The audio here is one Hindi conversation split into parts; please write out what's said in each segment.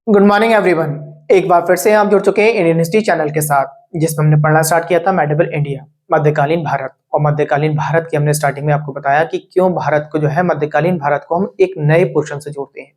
Good morning everyone. एक बार फिर से आप जुड़ चुके हैं इंडियन हिस्ट्री चैनल के साथ, जिसमें हमने पढ़ना स्टार्ट किया था मेडिवल इंडिया, मध्यकालीन भारत। और मध्यकालीन भारत की हमने स्टार्टिंग में आपको बताया कि क्यों भारत को जो है मध्यकालीन भारत को हम एक नए पोर्शन से जोड़ते हैं।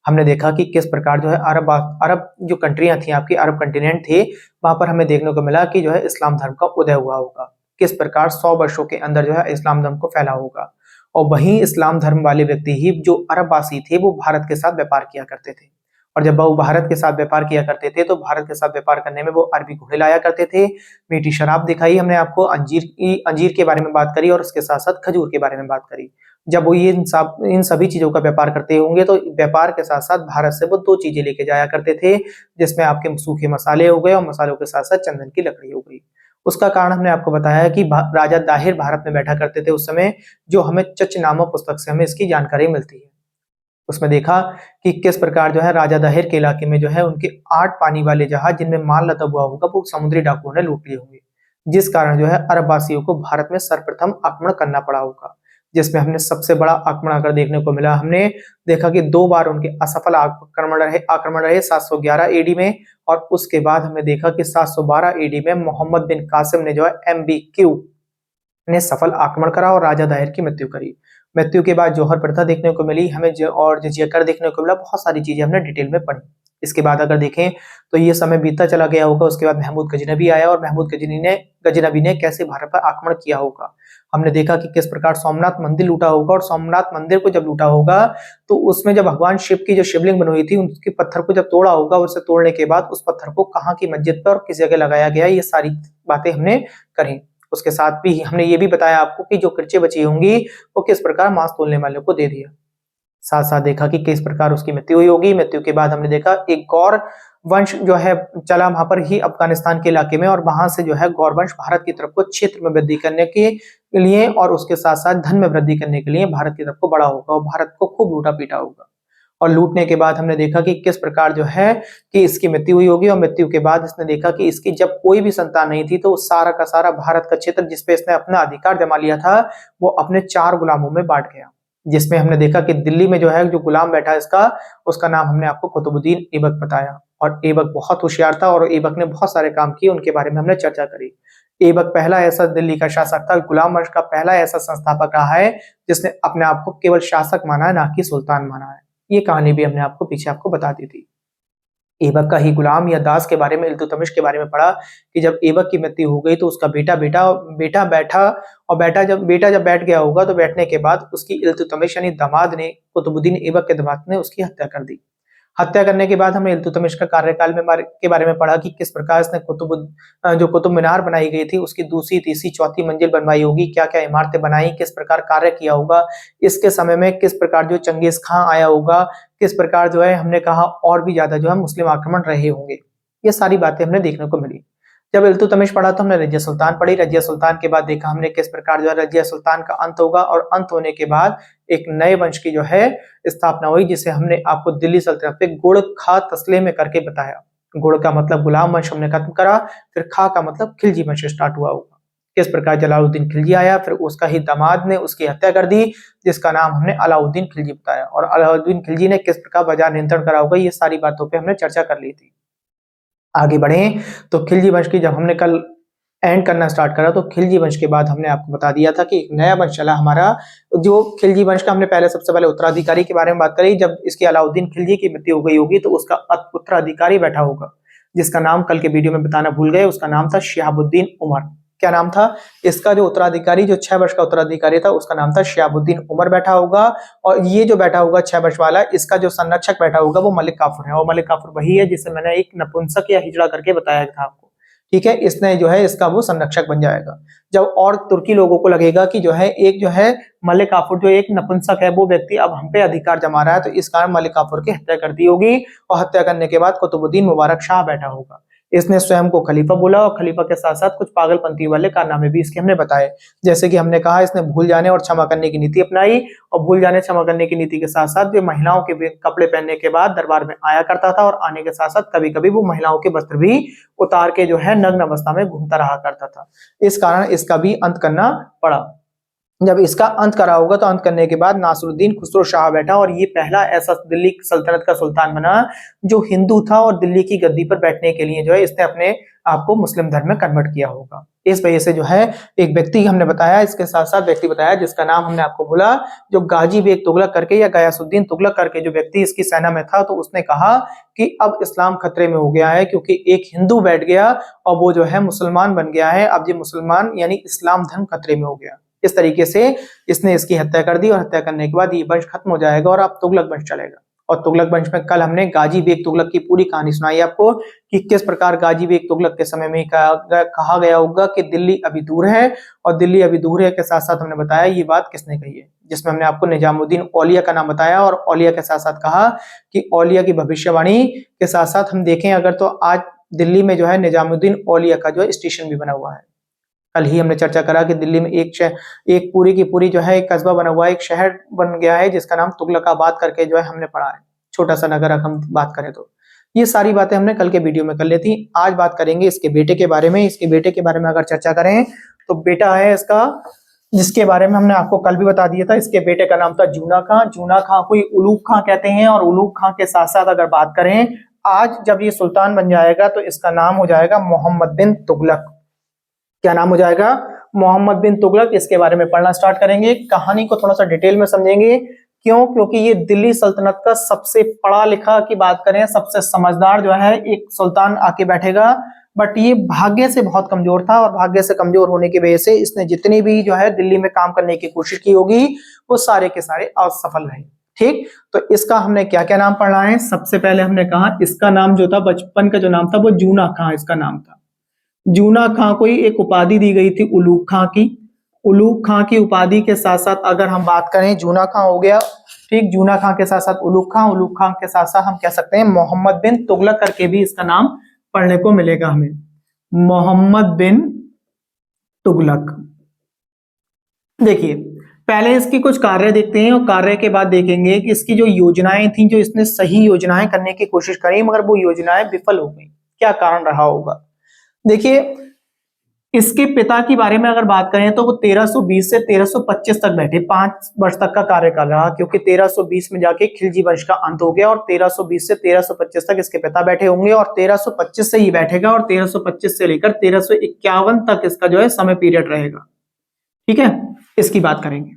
हमने देखा कि किस प्रकार जो है अरब जो कंट्रियां थी, आपकी अरब कंटिनेंट थे, वहां पर हमें देखने को मिला कि जो है इस्लाम धर्म का उदय हुआ होगा। किस प्रकार 100 वर्षों के अंदर जो है इस्लाम धर्म को फैला होगा। और वहीं इस्लाम धर्म वाले व्यक्ति ही जो अरबवासी थे वो भारत के साथ व्यापार किया करते थे। और जब वो भारत के साथ व्यापार किया करते थे तो भारत के साथ व्यापार करने में वो अरबी घोड़े लाया करते थे, मीठी शराब दिखाई, हमने आपको अंजीर के बारे में बात करी और उसके साथ साथ खजूर के बारे में बात करी। जब वो ये इन सभी चीजों का व्यापार करते होंगे तो व्यापार के साथ साथ भारत से वो दो चीजें लेके जाया करते थे, जिसमें आपके सूखे मसाले हो गए और मसालों के साथ साथ चंदन की लकड़ी हो गई। उसका कारण हमने आपको बताया कि राजा दाहिर भारत में बैठा करते थे उस समय, जो हमें चच नामक पुस्तक से हमें इसकी जानकारी मिलती है। उसमें देखा कि किस प्रकार जो है राजा दाहिर के इलाके में जो है उनके 8 पानी वाले जहाज जिनमें माल लदा हुआ होगा वो समुद्री डाकुओं ने लूट लिए होंगे, जिस कारण जो है अरब वासियों को भारत में सर्वप्रथम आक्रमण करना पड़ा होगा। जिसमें हमने सबसे बड़ा आक्रमण अगर देखने को मिला, हमने देखा कि 2 बार उनके असफल आक्रमण रहे 711 एडी में, और उसके बाद हमने देखा कि 712 एडी में मोहम्मद बिन कासिम ने जो है MBQ ने सफल आक्रमण करा और राजा दाहिर की मृत्यु करी। मृत्यु के बाद जौहर प्रथा देखने को मिली हमें, और जजिया कर देखने को मिला। बहुत सारी चीजें हमने डिटेल में पढ़ी। इसके बाद अगर देखें तो ये समय बीतता चला गया होगा। उसके बाद महमूद गजनबी आया और महमूद गजनबी ने कैसे भारत पर आक्रमण किया होगा। हमने देखा कि किस प्रकार सोमनाथ मंदिर लूटा होगा, और सोमनाथ मंदिर को जब लूटा होगा तो उसमें जब भगवान शिव की जो शिवलिंग बनी हुई थी उसके पत्थर को जब तोड़ा होगा, उसे तोड़ने के बाद उस पत्थर को कहाँ की मस्जिद पर और किस जगह लगाया गया, ये सारी बातें हमने करी। उसके साथ भी हमने ये भी बताया आपको कि जो किरचे बची होंगी वो किस प्रकार मांस तोलने वाले को दे दिया। साथ साथ देखा कि किस प्रकार उसकी मृत्यु हुई होगी। मृत्यु के बाद हमने देखा एक गौर वंश जो है चला वहां पर ही अफगानिस्तान के इलाके में, और वहां से जो है गौर वंश भारत की तरफ को क्षेत्र में वृद्धि करने के लिए और उसके साथ साथ धन में वृद्धि करने के लिए भारत की तरफ को बड़ा होगा और भारत को खूब लूटा पीटा होगा। और लूटने के बाद हमने देखा कि किस प्रकार जो है कि इसकी मृत्यु हुई होगी, और मृत्यु के बाद इसने देखा कि इसकी जब कोई भी संतान नहीं थी तो सारा का सारा भारत का क्षेत्र जिसपे इसने अपना अधिकार जमा लिया था वो अपने 4 गुलामों में बांट गया। जिसमें हमने देखा कि दिल्ली में जो है जो गुलाम बैठा इसका, उसका नाम हमने आपको कुतुबुद्दीन ऐबक बताया। और ऐबक बहुत होशियार था और ऐबक ने बहुत सारे काम किए, उनके बारे में हमने चर्चा करी। ऐबक पहला ऐसा दिल्ली का शासक था, गुलाम वंश का पहला ऐसा संस्थापक रहा है जिसने अपने आप को केवल शासक माना है, ना कि सुल्तान माना है। ये कहानी भी हमने आपको पीछे आपको बता दी थी। ऐबक का ही गुलाम या दास के बारे में, इल्तुतमिश के बारे में पढ़ा कि जब ऐबक की मृत्यु हो गई तो उसका बेटा बैठा, और बेटा जब बैठ गया होगा तो बैठने के बाद उसकी इल्तुतमिश यानी दामाद ने, कुतुबुद्दीन ऐबक के दामाद ने उसकी हत्या कर दी। हत्या करने के बाद हमने इल्तुतमिश का कार्यकाल के बारे में पढ़ा कि किस प्रकार इसने जो कुतुब मीनार बनाई गई थी उसकी दूसरी, तीसरी, चौथी मंजिल बनवाई होगी, क्या क्या इमारतें बनाई, किस प्रकार कार्य किया होगा। इसके समय में किस प्रकार जो चंगेज खां आया होगा, किस प्रकार जो है हमने कहा और भी ज्यादा जो है मुस्लिम आक्रमण रहे होंगे। ये सारी बातें हमने देखने को मिली। जब इल्तुतमिश पढ़ा तो हमने रजिया सुल्तान पढ़ी। रजिया सुल्तान के बाद देखा हमने किस प्रकार जो है रजिया सुल्तान का अंत होगा, और अंत होने के बाद एक नए वंश की जो है स्थापना हुई, जिसे हमने आपको दिल्ली सल्तनत पे गुड़ खा तस्ले में करके बताया। गुड़ का मतलब गुलाम वंश हमने खत्म करा, फिर खा का मतलब खिलजी वंश स्टार्ट हुआ होगा। किस प्रकार जलालुद्दीन खिलजी आया, फिर उसका ही दामाद ने उसकी हत्या कर दी, जिसका नाम हमने अलाउद्दीन खिलजी बताया। और अलाउद्दीन खिलजी ने किस प्रकार बाजार नियंत्रण करा होगा, ये सारी बातों पे हमने चर्चा कर ली थी। आगे बढ़े तो खिलजी वंश की जब हमने कल एंड करना स्टार्ट करा तो खिलजी वंश के बाद हमने आपको बता दिया था कि एक नया वंश चला हमारा। जो खिलजी वंश का हमने पहले सबसे पहले उत्तराधिकारी के बारे में बात करी। जब इसकी अलाउद्दीन खिलजी की मृत्यु हो गई होगी तो उसका उत्तराधिकारी बैठा होगा, जिसका नाम कल के वीडियो में बताना भूल गए। उसका नाम था शिहाबुद्दीन उमर। क्या नाम था इसका? जो उत्तराधिकारी, जो 6 वर्ष का उत्तराधिकारी था, उसका नाम था शिहाबुद्दीन उमर बैठा होगा। और ये जो बैठा होगा 6 वर्ष वाला, इसका जो संरक्षक बैठा होगा वो मलिक काफूर है। और मलिक काफूर वही है जिसे मैंने एक नपुंसक या हिजड़ा करके बताया था आपको। ठीक है, इसने जो है इसका वो संरक्षक बन जाएगा। जब और तुर्की लोगों को लगेगा कि जो है एक जो है मलिक काफूर जो एक नपुंसक है वो व्यक्ति अब हम पे अधिकार जमा रहा है, तो इस कारण मलिक काफूर की हत्या कर दी होगी। और हत्या करने के बाद कुतुबुद्दीन मुबारक शाह बैठा होगा। इसने स्वयं को खलीफा बोला, और खलीफा के साथ साथ कुछ पागलपंती वाले कारनामे भी इसके हमने बताए। जैसे कि हमने कहा इसने भूल जाने और क्षमा करने की नीति अपनाई, और भूल जाने क्षमा करने की नीति के साथ साथ जो महिलाओं के कपड़े पहनने के बाद दरबार में आया करता था, और आने के साथ साथ कभी कभी वो महिलाओं के वस्त्र भी उतार के जो है नग्न अवस्था में घूमता रहा करता था। इस कारण इसका भी अंत करना पड़ा। जब इसका अंत करा होगा तो अंत करने के बाद नासिरुद्दीन खुसरो शाह बैठा और ये पहला ऐसा दिल्ली सल्तनत का सुल्तान बना जो हिंदू था और दिल्ली की गद्दी पर बैठने के लिए जो है इसने अपने आप को मुस्लिम धर्म में कन्वर्ट किया होगा। इस वजह से जो है एक व्यक्ति हमने बताया, इसके साथ साथ व्यक्ति बताया जिसका नाम हमने आपको बोला, जो गाजी बेग तुगलक करके या गयासुद्दीन तुगलक करके जो व्यक्ति इसकी सेना में था, तो उसने कहा कि अब इस्लाम खतरे में हो गया है क्योंकि एक हिंदू बैठ गया और वो जो है मुसलमान बन गया है। अब ये मुसलमान यानी इस्लाम धर्म खतरे में हो गया। इस तरीके से इसने इसकी हत्या कर दी और हत्या करने के बाद ये वंश खत्म हो जाएगा और अब तुगलक वंश चलेगा। और तुगलक वंश में कल हमने गाजी बेग तुगलक की पूरी कहानी सुनाई आपको कि किस प्रकार गाजी बेग तुगलक के समय में कहा गया होगा कि दिल्ली अभी दूर है, और दिल्ली अभी दूर है के साथ साथ हमने बताया ये बात किसने कही है, जिसमें हमने आपको निजामुद्दीन औलिया का नाम बताया और औलिया के साथ साथ कहा कि औलिया की भविष्यवाणी के साथ साथ हम देखें अगर तो आज दिल्ली में जो है निजामुद्दीन औलिया का जो है स्टेशन भी बना हुआ है। कल ही हमने चर्चा करा कि दिल्ली में एक पूरी की पूरी जो है एक कस्बा बना हुआ है, एक शहर बन गया है जिसका नाम तुगलकाबाद करके जो है हमने पढ़ा है, छोटा सा नगर अगर हम बात करें तो। ये सारी बातें हमने कल के वीडियो में कर ली थी। आज बात करेंगे इसके बेटे के बारे में। इसके बेटे के बारे में अगर चर्चा करें तो बेटा है इसका, जिसके बारे में हमने आपको कल भी बता दिया था। इसके बेटे का नाम था जूना खां। जूना खां को उलूग खां कहते हैं, और उलूग खां के साथ साथ अगर बात करें आज जब ये सुल्तान बन जाएगा तो इसका नाम हो जाएगा मोहम्मद बिन तुगलक। क्या नाम हो जाएगा? मोहम्मद बिन तुगलक। इसके बारे में पढ़ना स्टार्ट करेंगे, कहानी को थोड़ा सा डिटेल में समझेंगे। क्यों? क्योंकि ये दिल्ली सल्तनत का सबसे पढ़ा लिखा की बात करें सबसे समझदार जो है एक सुल्तान आके बैठेगा, बट ये भाग्य से बहुत कमजोर था और भाग्य से कमजोर होने की वजह से इसने जितनी भी जो है दिल्ली में काम करने की कोशिश की होगी वो सारे के सारे असफल रहे। ठीक, तो इसका हमने क्या क्या नाम पढ़ना है? सबसे पहले हमने कहा इसका नाम जो था बचपन का जो नाम था वो जूना खां इसका नाम था। जूना खां को ही एक उपाधि दी गई थी उलूग खां की। उलूग खां की उपाधि के साथ साथ अगर हम बात करें जूना खां हो गया, ठीक, जूना खां के साथ साथ उलूग खां के साथ साथ हम कह सकते हैं मोहम्मद बिन तुगलक करके भी इसका नाम पढ़ने को मिलेगा हमें, मोहम्मद बिन तुगलक। देखिए पहले इसकी कुछ कार्य देखते हैं और कार्य के बाद देखेंगे कि इसकी जो योजनाएं थी, जो इसने सही योजनाएं करने की कोशिश करी मगर वो योजनाएं विफल हो गई, क्या कारण रहा होगा? देखिए इसके पिता के बारे में अगर बात करें तो वो 1320 से 1325 तक बैठे, 5 वर्ष तक का कार्यकाल रहा, क्योंकि 1320 में जाके खिलजी वंश का अंत हो गया और 1320 से 1325 तक इसके पिता बैठे होंगे और 1325 से ही बैठेगा और 1325 से लेकर 1351 तक इसका जो है समय पीरियड रहेगा। ठीक है, इसकी बात करेंगे।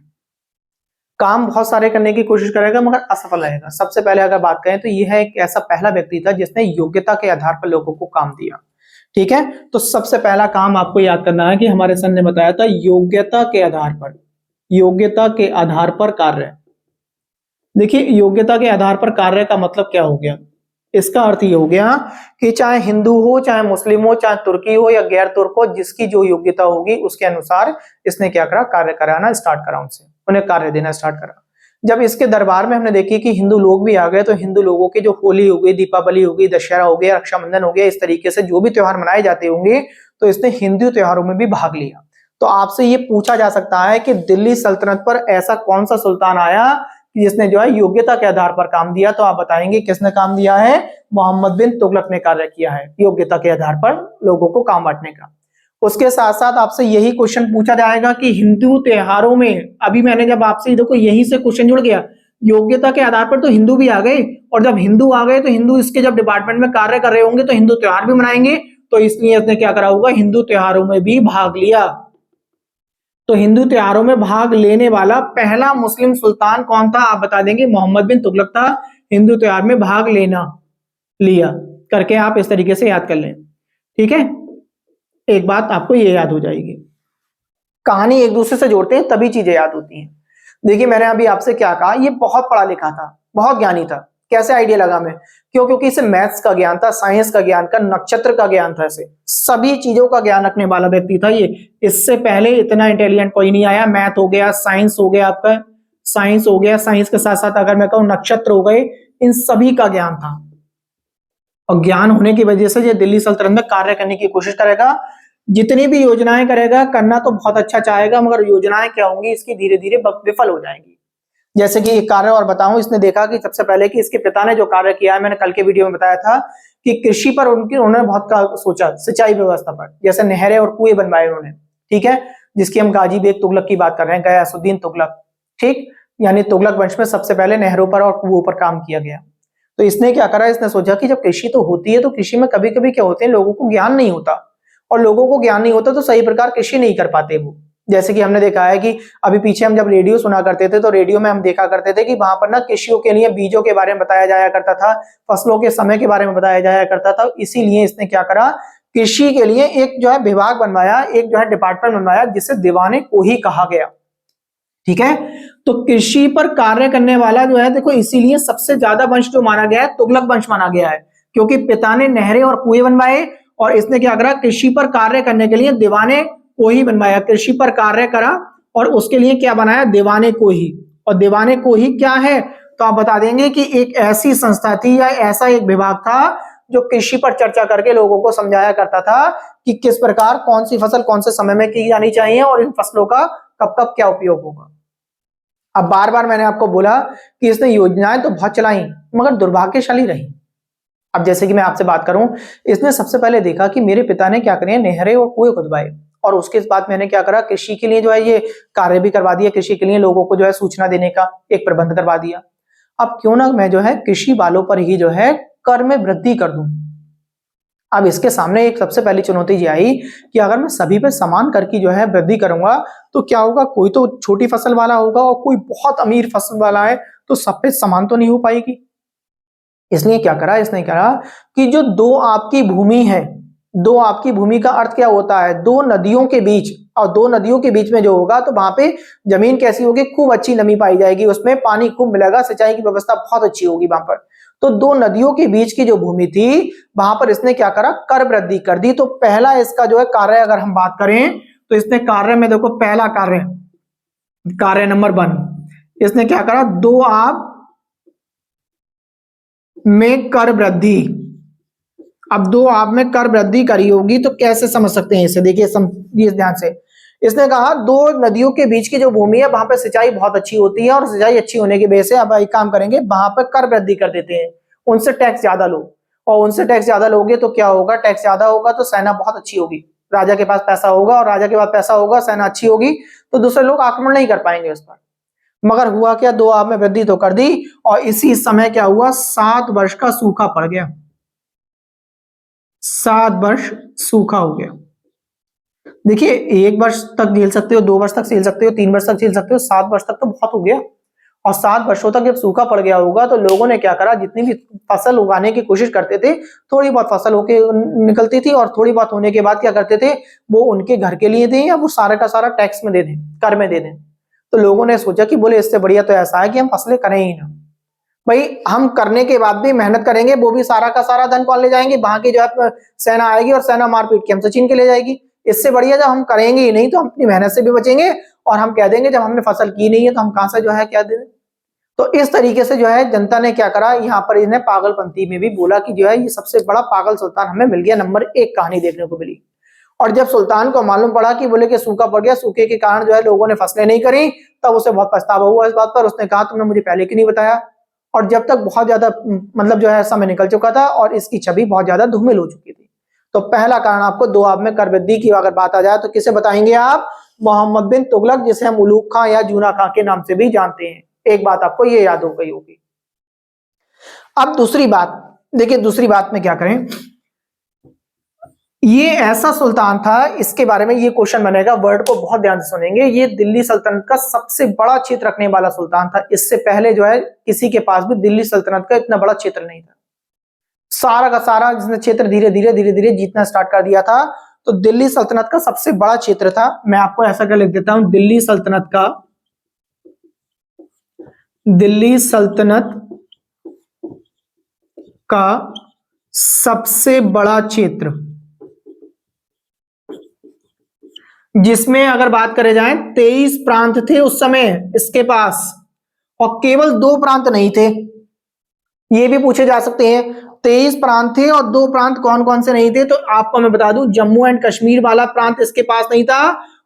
काम बहुत सारे करने की कोशिश करेगा मगर असफल रहेगा। सबसे पहले अगर बात करें तो यह एक ऐसा पहला व्यक्ति था जिसने योग्यता के आधार पर लोगों को काम दिया। ठीक है, तो सबसे पहला काम आपको याद करना है कि हमारे सर ने बताया था योग्यता के आधार पर, योग्यता के आधार पर कार्य। देखिए योग्यता के आधार पर कार्य का मतलब क्या हो गया? इसका अर्थ ये हो गया कि चाहे हिंदू हो, चाहे मुस्लिम हो, चाहे तुर्की हो या गैर तुर्क हो, जिसकी जो योग्यता होगी उसके अनुसार इसने क्या करा? कार्य कराना स्टार्ट करा, उनसे उन्हें कार्य देना स्टार्ट करा। जब इसके दरबार में हमने देखी कि हिंदू लोग भी आ गए तो हिंदू लोगों के जो होली हो गई, दीपावली हो गई, दशहरा हो गया, रक्षाबंधन हो गया, इस तरीके से जो भी त्योहार मनाए जाते होंगे तो इसने हिंदू त्योहारों में भी भाग लिया। तो आपसे ये पूछा जा सकता है कि दिल्ली सल्तनत पर ऐसा कौन सा सुल्तान आया जिसने जो है योग्यता के आधार पर काम दिया? तो आप बताएंगे किसने काम दिया है? मोहम्मद बिन तुगलक ने कार्य किया है योग्यता के आधार पर लोगों को काम बांटने का। उसके साथ साथ आपसे यही क्वेश्चन पूछा जाएगा कि हिंदू त्योहारों में, अभी मैंने जब आपसे देखो यहीं से क्वेश्चन जुड़ गया, योग्यता के आधार पर तो हिंदू भी आ गए, और जब हिंदू आ गए तो हिंदू इसके जब डिपार्टमेंट में कार्य कर रहे होंगे तो हिंदू त्योहार भी मनाएंगे, तो इसलिए इसने क्या करा होगा? हिंदू त्योहारों में भी भाग लिया। तो हिंदू त्योहारों में भाग लेने वाला पहला मुस्लिम सुल्तान कौन था? आप बता देंगे मोहम्मद बिन तुगलक था। हिंदू त्योहार में भाग लिया करके आप इस तरीके से याद कर लें। ठीक है, एक बात आपको ये याद हो जाएगी, कहानी एक दूसरे से जोड़ते हैं तभी चीजें याद होती हैं। देखिए मैंने अभी आपसे क्या कहा, ये बहुत पढ़ा लिखा था, बहुत ज्ञानी था। कैसे आइडिया लगा मैं? क्योंकि इसे मैथ्स का ज्ञान था, साइंस का ज्ञान का, नक्षत्र का ज्ञान था, इसे सभी चीजों का ज्ञान रखने वाला व्यक्ति था ये। इससे पहले इतना इंटेलिजेंट कोई नहीं आया। मैथ हो गया, साइंस हो गया, आपका साइंस हो गया, साइंस के साथ साथ अगर मैं कहूँ नक्षत्र हो गए, इन सभी का ज्ञान था। और ज्ञान होने की वजह से ये दिल्ली सल्तनत में कार्य करने की कोशिश करेगा। जितनी भी योजनाएं करेगा, करना तो बहुत अच्छा चाहेगा मगर योजनाएं क्या होंगी इसकी धीरे धीरे विफल हो जाएंगी। जैसे कि एक कार्य और बताऊं, इसने देखा कि सबसे पहले कि इसके पिता ने जो कार्य किया है, मैंने कल के वीडियो में बताया था कि कृषि पर उन्होंने बहुत सोचा, सिंचाई व्यवस्था पर, जैसे नहरें और कुएं बनवाए उन्होंने। ठीक है, जिसकी हम गाजी बेग तुगलक की बात कर रहे हैं, गयासुद्दीन तुगलक, ठीक, यानी तुगलक वंश में सबसे पहले नहरों पर और कुओं पर काम किया गया। तो इसने क्या करा, इसने सोचा कि जब कृषि तो होती है तो कृषि में कभी कभी क्या होते हैं, लोगों को ज्ञान नहीं होता, और लोगों को ज्ञान नहीं होता तो सही प्रकार कृषि नहीं कर पाते वो। जैसे कि हमने देखा है कि अभी पीछे हम जब रेडियो सुना करते थे तो रेडियो में हम देखा करते थे कि वहां पर ना कृषियों के लिए बीजों के बारे में बताया जाया करता था, फसलों के समय के बारे में बताया जाया करता था। इसीलिए इसने क्या करा, कृषि के लिए एक जो है विभाग बनवाया, एक जो है डिपार्टमेंट बनवाया, जिसे दीवाने को ही कहा गया। ठीक है, तो कृषि पर कार्य करने वाला जो है, देखो इसीलिए सबसे ज्यादा वंश जो माना गया है तुगलक वंश माना गया है, क्योंकि पिता ने नहरें और कुएं बनवाए और इसने क्या करा, कृषि पर कार्य करने के लिए दीवाने को ही बनवाया, कृषि पर कार्य करा और उसके लिए क्या बनाया, दीवाने को ही। और दीवाने को ही क्या है, तो आप बता देंगे कि एक ऐसी संस्था थी या ऐसा एक विभाग था जो कृषि पर चर्चा करके लोगों को समझाया करता था कि किस प्रकार कौन सी फसल कौन से समय में की जानी चाहिए और इन फसलों का कब कब क्या उपयोग होगा। अब बार बार मैंने आपको बोला कि इसने योजनाएं तो बहुत चलाई मगर दुर्भाग्यशाली रही। अब जैसे कि मैं आपसे बात करूं, इसने सबसे पहले देखा कि मेरे पिता ने क्या करे, नहरें और कुएं खुदवाए, और उसके बाद मैंने क्या करा, कृषि के लिए जो है ये कार्य भी करवा दिया, कृषि के लिए लोगों को जो है सूचना देने का एक प्रबंध करवा दिया। अब क्यों ना मैं जो है कृषि वालों पर ही जो है कर में वृद्धि कर दूं। अब इसके सामने एक सबसे पहली चुनौती ये आई कि अगर मैं सभी पे समान कर की जो है वृद्धि करूंगा तो क्या होगा, कोई तो छोटी फसल वाला होगा और कोई बहुत अमीर फसल वाला है, तो सब पे समान तो नहीं हो पाएगी। इसलिए क्या करा, इसने कहा कि जो दो आपकी भूमि है, दो आपकी भूमि का अर्थ क्या होता है, दो नदियों के बीच, और दो नदियों के बीच में जो होगा तो वहां पे जमीन कैसी होगी, खूब अच्छी नमी पाई जाएगी, उसमें पानी खूब मिलेगा, सिंचाई की व्यवस्था बहुत अच्छी होगी वहां पर। तो दो नदियों के बीच की जो भूमि थी वहां पर इसने क्या करा, कर वृद्धि कर दी। तो पहला इसका जो है कार्य अगर हम बात करें तो इसने कार्य में देखो, पहला कार्य, कार्य नंबर 1, इसने क्या करा, दो आप में कर वृद्धि। अब दो आप में कर वृद्धि करी होगी तो कैसे समझ सकते हैं इसे, देखिए समझिए ध्यान से। इसने कहा दो नदियों के बीच की जो भूमि है वहां पे सिंचाई बहुत अच्छी होती है, और सिंचाई अच्छी होने की वजह से अब एक काम करेंगे, वहां पर कर वृद्धि कर देते हैं, उनसे टैक्स ज्यादा लो, और उनसे टैक्स ज्यादा लोगे तो क्या होगा, टैक्स ज्यादा होगा तो सेना बहुत अच्छी होगी, राजा के पास पैसा होगा, और राजा के पास पैसा होगा, सेना अच्छी होगी, तो दूसरे लोग आक्रमण नहीं कर पाएंगे उस पर। मगर हुआ क्या, दो आप में वृद्धि तो कर दी, और इसी समय क्या हुआ, 7 वर्ष का सूखा पड़ गया, 7 वर्ष सूखा हो गया। देखिए 1 वर्ष तक झेल सकते हो, 2 वर्ष तक झेल सकते हो, 3 वर्ष तक झेल सकते हो, 7 वर्ष तक तो बहुत हो गया। और 7 वर्षों तक जब सूखा पड़ गया होगा तो लोगों ने क्या करा, जितनी भी फसल उगाने की कोशिश करते थे, थोड़ी बहुत फसल होके निकलती थी, और थोड़ी बहुत होने के बाद क्या करते थे, वो उनके घर के लिए दें या वो सारा का सारा टैक्स में दे दें, कर में दे दें। तो लोगों ने सोचा कि बोले इससे बढ़िया तो ऐसा है कि हम फसलें करें ही ना, भाई हम करने के बाद भी मेहनत करेंगे, वो भी सारा का सारा धन कौन ले जाएंगे, वहां की जो है सेना आएगी और सेना मार पीट के हमसे छीन के ले जाएगी। इससे बढ़िया जब हम करेंगे ही नहीं तो हम अपनी मेहनत से भी बचेंगे, और हम कह देंगे जब हमने फसल की नहीं है तो हम कहां से जो है क्या दे दें। तो इस तरीके से जो है जनता ने क्या करा, यहाँ पर इन्हें पागलपंथी में भी बोला कि जो है ये सबसे बड़ा पागल सुल्तान हमें मिल गया, नंबर 1 कहानी देखने को मिली। और जब सुल्तान को मालूम पड़ा कि बोले कि सूखा पड़ गया, सूखे के कारण जो है लोगों ने फसलें नहीं करी, तब उसे बहुत पछतावा हुआ इस बात पर। उसने कहा तुमने मुझे पहले क्यों नहीं बताया। और जब तक बहुत ज्यादा मतलब जो है समय निकल चुका था और इसकी छवि बहुत ज्यादा धूमिल हो चुकी थी। तो पहला कारण आपको दो आब में कर वृद्धि की अगर बात आ जाए तो किसे बताएंगे आप, मोहम्मद बिन तुगलक, जिसे हम उलूग खां या जूना खां के नाम से भी जानते हैं। एक बात आपको ये याद हो गई होगी। अब दूसरी बात देखिए, दूसरी बात में क्या करें, ये ऐसा सुल्तान था, इसके बारे में ये क्वेश्चन बनेगा, वर्ड को बहुत ध्यान से सुनेंगे। ये दिल्ली सल्तनत का सबसे बड़ा क्षेत्र रखने वाला सुल्तान था। इससे पहले जो है किसी के पास भी दिल्ली सल्तनत का इतना बड़ा क्षेत्र नहीं था। सारा का सारा जिसने क्षेत्र धीरे धीरे जीतना स्टार्ट कर दिया था। तो दिल्ली सल्तनत का सबसे बड़ा क्षेत्र था। मैं आपको ऐसा कर लिख देता हूं, दिल्ली सल्तनत का सबसे बड़ा क्षेत्र, जिसमें अगर बात करे जाए 23 प्रांत थे उस समय इसके पास, और केवल 2 प्रांत नहीं थे। ये भी पूछे जा सकते हैं, 23 प्रांत थे और 2 प्रांत कौन कौन से नहीं थे। तो आपको मैं बता दूं, जम्मू एंड कश्मीर वाला प्रांत इसके पास नहीं था,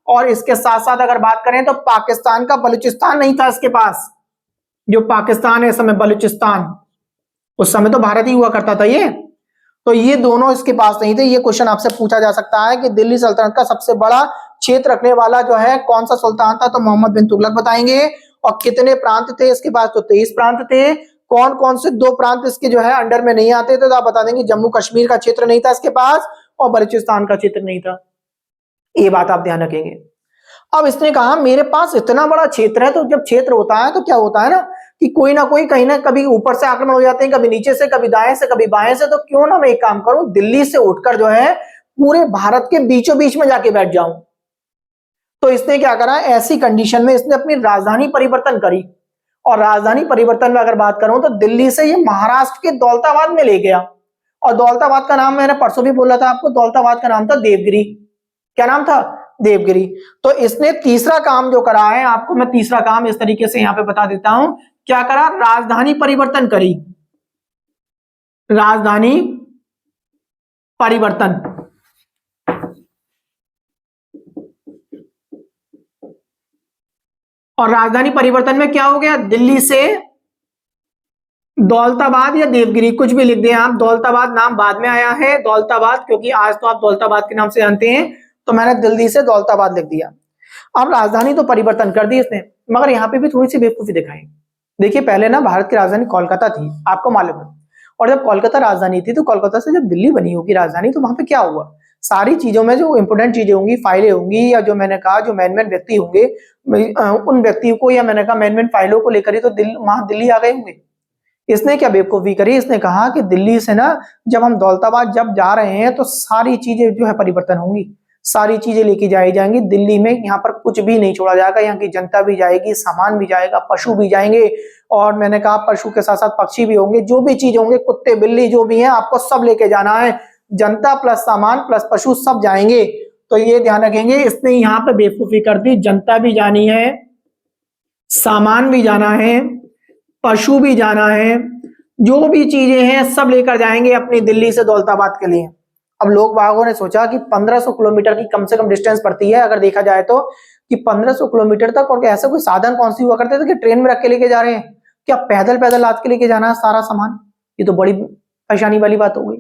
और इसके साथ साथ अगर बात करें तो पाकिस्तान का बलूचिस्तान नहीं था इसके पास। जो पाकिस्तान है इस समय, बलूचिस्तान, उस समय तो भारत ही हुआ करता था ये। तो ये दोनों इसके पास नहीं थे। ये क्वेश्चन आपसे पूछा जा सकता है कि दिल्ली सल्तनत का सबसे बड़ा क्षेत्र रखने वाला जो है कौन सा सुल्तान था, तो मोहम्मद बिन तुगलक बताएंगे। और कितने प्रांत थे इसके पास, तो 23 प्रांत थे। कौन कौन से 2 प्रांत इसके जो है अंडर में नहीं आते थे, तो आप बता देंगे जम्मू कश्मीर का क्षेत्र नहीं था इसके पास और बलूचिस्तान का क्षेत्र नहीं था। ये बात आप ध्यान रखेंगे। अब इसने कहा मेरे पास इतना बड़ा क्षेत्र है, तो जब क्षेत्र होता है तो क्या होता है ना कि कोई ना कोई कहीं ना कभी ऊपर से आक्रमण हो जाते हैं, कभी नीचे से, कभी दाएं से, कभी बाएं से, तो क्यों ना मैं एक काम करूं, दिल्ली से उठकर जो है पूरे भारत के बीचों बीच में जाके बैठ जाऊं। तो इसने क्या करा, ऐसी कंडीशन में इसने अपनी राजधानी परिवर्तन करी। और राजधानी परिवर्तन में अगर बात करूं तो दिल्ली से ये महाराष्ट्र के दौलताबाद में ले गया। और दौलताबाद का नाम मैंने परसों भी बोला था आपको, दौलताबाद का नाम था देवगिरी। क्या नाम था, देवगिरी। तो इसने तीसरा काम जो करा है, आपको मैं तीसरा काम इस तरीके से यहां पे बता देता हूं, क्या करा, राजधानी परिवर्तन करी, राजधानी परिवर्तन। और राजधानी परिवर्तन में क्या हो गया, दिल्ली से दौलताबाद या देवगिरी कुछ भी लिख दें आप, दौलताबाद नाम बाद में आया है, दौलताबाद क्योंकि आज तो आप दौलताबाद के नाम से जानते हैं, तो मैंने दिल्ली से दौलताबाद लिख दिया। अब राजधानी तो परिवर्तन कर दी इसने, मगर यहां पे भी थोड़ी सी बेवकूफी दिखाई। देखिए पहले ना भारत की राजधानी कोलकाता थी, आपको मालूम है। और जब कोलकाता राजधानी थी तो कोलकाता से जब दिल्ली बनी होगी राजधानी, तो वहां पे क्या हुआ, सारी चीजों में जो इंपोर्टेंट चीजें होंगी, फाइलें होंगी, या जो मैंने कहा जो मेन मेन व्यक्ति होंगे, उन व्यक्तियों को, या मैंने कहा मेन मेन फाइलों को लेकर ही तो वहां दिल्ली आ गए होंगे। इसने क्या बेवकूफी करी, इसने कहा कि दिल्ली से ना जब हम दौलताबाद जब जा रहे हैं तो सारी चीजें जो है परिवर्तन होंगी, सारी चीजें लेके जाई जाएंगी दिल्ली में, यहाँ पर कुछ भी नहीं छोड़ा जाएगा, यहाँ की जनता भी जाएगी, सामान भी जाएगा, पशु भी जाएंगे, और मैंने कहा पशु के साथ साथ पक्षी भी होंगे, जो भी चीज होंगे, कुत्ते बिल्ली जो भी है, आपको सब लेके जाना है, जनता प्लस सामान प्लस पशु सब जाएंगे। तो ये ध्यान रखेंगे, इसने यहाँ पे बेवकूफी कर दी, जनता भी जानी है, सामान भी जाना है, पशु भी जाना है, जो भी चीजें हैं सब लेकर जाएंगे अपनी दिल्ली से दौलताबाद के लिए। अब लोग बागों ने सोचा कि 1500 किलोमीटर की कम से कम डिस्टेंस पड़ती है अगर देखा जाए तो, कि 1500 किलोमीटर तक, और ऐसा कोई साधन कौन सी हुआ करते थे कि ट्रेन में रख के लेके जा रहे हैं, क्या पैदल पैदल लाद के लेके जाना है सारा सामान, ये तो बड़ी परेशानी वाली बात हो गई।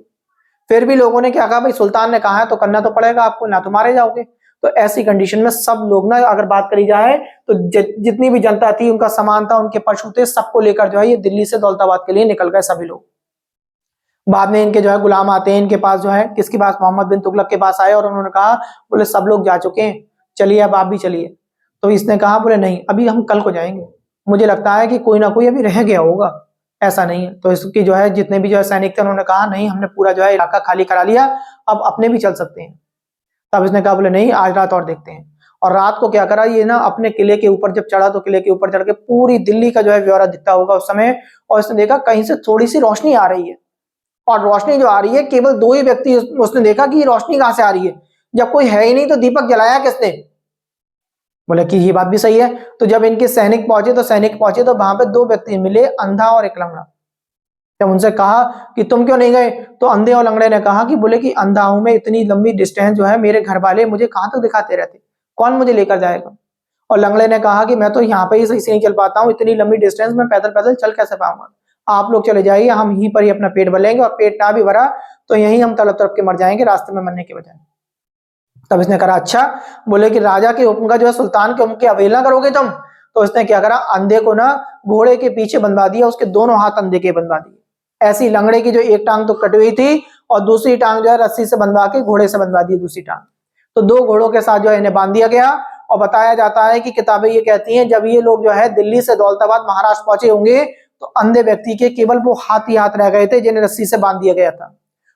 फिर भी लोगों ने क्या कहा, भाई सुल्तान ने कहा है तो करना तो पड़ेगा आपको, ना तो मारे जाओगे। तो ऐसी कंडीशन में सब लोग ना, अगर बात करी जाए तो जितनी भी जनता थी, उनका सामान था, उनके पशु थे, सबको लेकर जो है ये दिल्ली से दौलताबाद के लिए निकल गए सभी लोग। बाद में इनके जो है गुलाम आते हैं, इनके पास जो है, किसके पास, मोहम्मद बिन तुगलक के पास आए, और उन्होंने कहा, बोले सब लोग जा चुके हैं, चलिए अब आप भी चलिए। तो इसने कहा, बोले नहीं अभी हम कल को जाएंगे, मुझे लगता है कि कोई ना कोई अभी रह गया होगा, ऐसा नहीं है। तो इसकी जो है जितने भी जो है सैनिक थे, उन्होंने कहा नहीं हमने पूरा जो है इलाका खाली करा लिया, अब अपने भी चल सकते हैं। तब इसने कहा, बोले नहीं आज रात और देखते हैं। और रात को क्या करा, ये ना अपने किले के ऊपर जब चढ़ा, तो किले के ऊपर चढ़ के पूरी दिल्ली का जो है ब्यौरा दिखता होगा उस समय, और इसने देखा कहीं से थोड़ी सी रोशनी आ रही है, और रोशनी जो आ रही है केवल 2 ही व्यक्ति, उसने देखा कि ये रोशनी कहां से आ रही है, जब कोई है ही नहीं तो दीपक जलाया किसने। बोले कि ये बात भी सही है। तो जब इनके सैनिक पहुंचे तो वहां पे 2 व्यक्ति मिले, अंधा और एक लंगड़ा। जब उनसे कहा कि तुम क्यों नहीं गए, तो अंधे और लंगड़े ने कहा कि बोले कि अंधा हूं मैं, इतनी लंबी डिस्टेंस जो है मेरे घर वाले मुझे कहां तक दिखाते रहते, कौन मुझे लेकर जाएगा। और लंगड़े ने कहा कि मैं तो यहाँ पे ही सही से नहीं चल पाता हूँ, इतनी लंबी डिस्टेंस में पैदल पैदल चल कैसे पाऊंगा, आप लोग चले जाइए, हम यहीं पर ही अपना पेट भरेंगे, और पेट ना भी भरा तो यहीं हम तड़प तड़प के मर जाएंगे रास्ते में मरने के बजाय। तब इसने कहा अच्छा, बोले कि राजा के हुक्म का जो है, सुल्तान के हुक्म की अवहेलना करोगे तुम। तो इसने क्या करा, अंधे को ना घोड़े के पीछे बंधवा दिया, उसके दोनों हाथ अंधे के बंधवा दिए। ऐसी लंगड़े की जो एक टांग तो कटी हुई थी, और दूसरी टांग जो है रस्सी से बंधवा के घोड़े से बंधवा दी दूसरी टांग। तो 2 घोड़ों के साथ जो है इन्हें बांध दिया गया। और बताया जाता है कि किताबें ये कहती हैं, जब ये लोग जो है दिल्ली से दौलताबाद महाराष्ट्र पहुंचे होंगे, तो अंधे व्यक्ति के केवल वो हाथ ही हाथ रह गए थे जिन्हें रस्सी से बांध दिया गया था,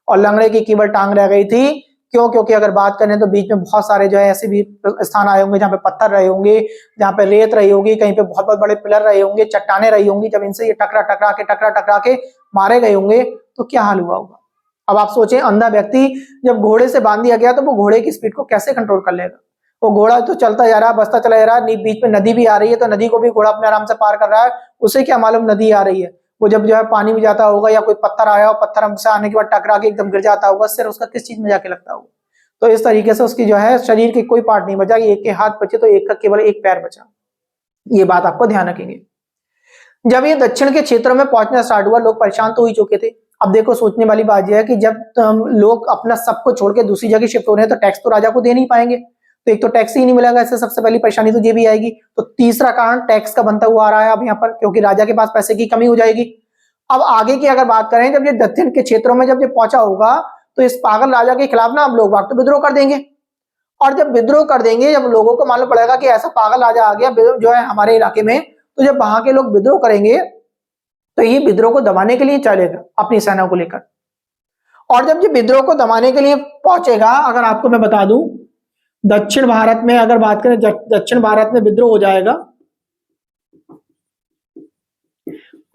और लंगड़े की केवल टांग रह गई थी। क्यों, क्योंकि अगर बात करें तो बीच में बहुत सारे जो है ऐसे भी स्थान आए होंगे जहाँ पे पत्थर रहे होंगे, जहाँ पे रेत रही होगी, कहीं पे बहुत बहुत बड़े पिलर रहे होंगे, चट्टाने रही होंगी, जब इनसे ये टकरा के मारे गए होंगे तो क्या हाल हुआ होगा। अब आप सोचें, अंधा व्यक्ति जब घोड़े से बांध दिया गया तो वो घोड़े की स्पीड को कैसे कंट्रोल कर लेगा। वो घोड़ा तो चलता जा रहा है, बसता चला जा रहा है, बीच में नदी भी आ रही है, तो नदी को भी घोड़ा अपने आराम से पार कर रहा है, उसे क्या मालूम नदी आ रही है। वो जब जो है पानी में जाता होगा, या कोई पत्थर आया और पत्थर हमसे आने के बाद टकरा के एकदम गिर जाता होगा, सिर उसका किस चीज में जाके लगता होगा। तो इस तरीके से उसकी जो है शरीर के कोई पार्ट नहीं बचा, एक के हाथ बचे तो एक का केवल एक पैर बचा। ये बात आपको ध्यान रखेंगे। जब ये दक्षिण के क्षेत्रों में पहुंचना स्टार्ट हुआ, लोग परेशान तो हो ही चुके थे। अब देखो सोचने वाली बात यह है कि जब लोग अपना सबको छोड़ के दूसरी जगह शिफ्ट हो रहे हैं, तो टैक्स तो राजा को दे नहीं पाएंगे, तो एक तो टैक्स ही नहीं मिलेगा, इससे सबसे पहली परेशानी तो ये भी आएगी। तो तीसरा कारण टैक्स का बनता हुआ आ रहा है अब यहाँ पर, क्योंकि राजा के पास पैसे की कमी हो जाएगी। अब आगे की अगर बात करें, जब ये दक्षिण के क्षेत्रों में जब ये पहुंचा होगा तो इस पागल राजा के खिलाफ ना अब लोग बाग तो विद्रोह कर देंगे, और जब विद्रोह कर देंगे, जब लोगों को मालूम पड़ेगा कि ऐसा पागल राजा आ गया जो है हमारे इलाके में, तो जब वहां के लोग विद्रोह करेंगे तो ये विद्रोह को दबाने के लिए चलेगा अपनी सेना को लेकर। और जब ये विद्रोह को दबाने के लिए पहुंचेगा, अगर आपको मैं बता दूं, दक्षिण भारत में अगर बात करें, दक्षिण भारत में विद्रोह हो जाएगा,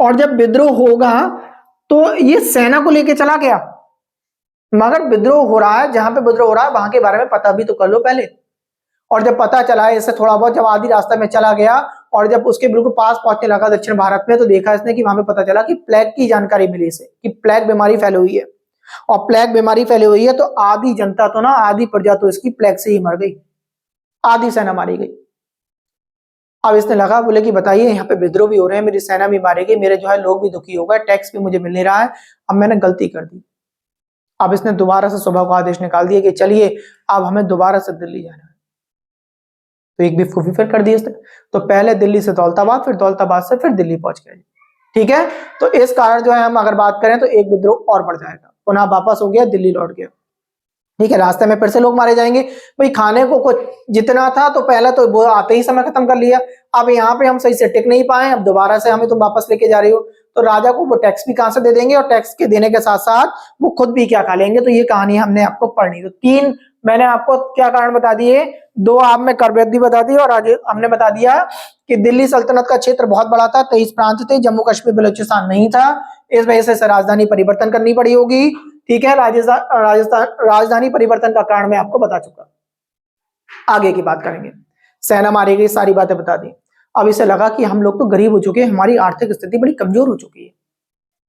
और जब विद्रोह होगा तो ये सेना को लेके चला गया, मगर विद्रोह हो रहा है, जहां पे विद्रोह हो रहा है वहां के बारे में पता भी तो कर लो पहले। और जब पता चला है इससे थोड़ा बहुत, जब आधी रास्ता में चला गया और जब उसके बिल्कुल पास पहुंचने लगा दक्षिण भारत में, तो देखा इसने कि वहां पे पता चला कि प्लेग की जानकारी मिली इसे, कि प्लेग बीमारी फैली हुई है, और प्लेग बीमारी फैली हुई है तो आधी जनता तो ना, आधी प्रजा तो इसकी प्लेग से ही मर गई, आधी सेना मारी गई। अब इसने लगा, बोले कि बताइए यहाँ पे विद्रोह भी हो रहे हैं, मेरी सेना भी मारी गई, मेरे जो है लोग भी दुखी हो गए, टैक्स भी मुझे मिल नहीं रहा है, अब मैंने गलती कर दी। अब इसने दोबारा से सुबह को आदेश निकाल दिया कि चलिए अब हमें दोबारा से दिल्ली जाना है। तो एक बेवकूफी फिर कर दी इसने, तो पहले दिल्ली से दौलताबाद, फिर दौलताबाद से फिर दिल्ली पहुंच गए। ठीक है, तो इस कारण जो है हम अगर बात करें तो एक विद्रोह और बढ़ जाएगा, पुनः वापस हो गया, दिल्ली लौट गया। ठीक है, रास्ते में फिर से लोग मारे जाएंगे। भाई खाने को कुछ जितना था तो पहले तो वो आते ही समय खत्म कर लिया, अब यहाँ पे हम सही से टिक नहीं पाए, अब दोबारा से हमें तुम वापस लेके जा रही हो, तो राजा को वो टैक्स भी कहां से दे देंगे, और टैक्स के देने के साथ साथ वो खुद भी क्या खा लेंगे। तो ये कहानी हमने आपको पढ़नी, तो तीन मैंने आपको क्या कारण बता दिए, दो आप में कर वृद्धि बता दी, और आज हमने बता दिया कि दिल्ली सल्तनत का क्षेत्र बहुत बड़ा था, 23 प्रांत थे, जम्मू कश्मीर बलूचिस्तान नहीं था, इस वजह से राजधानी परिवर्तन करनी पड़ी होगी। ठीक है, राजस्थान राजधानी परिवर्तन का कारण मैं आपको बता चुका। आगे की बात करेंगे, सेना मारी गई, सारी बातें बता दी। अब इसे लगा कि हम लोग तो गरीब हो चुके हैं, हमारी आर्थिक स्थिति बड़ी कमजोर हो चुकी है,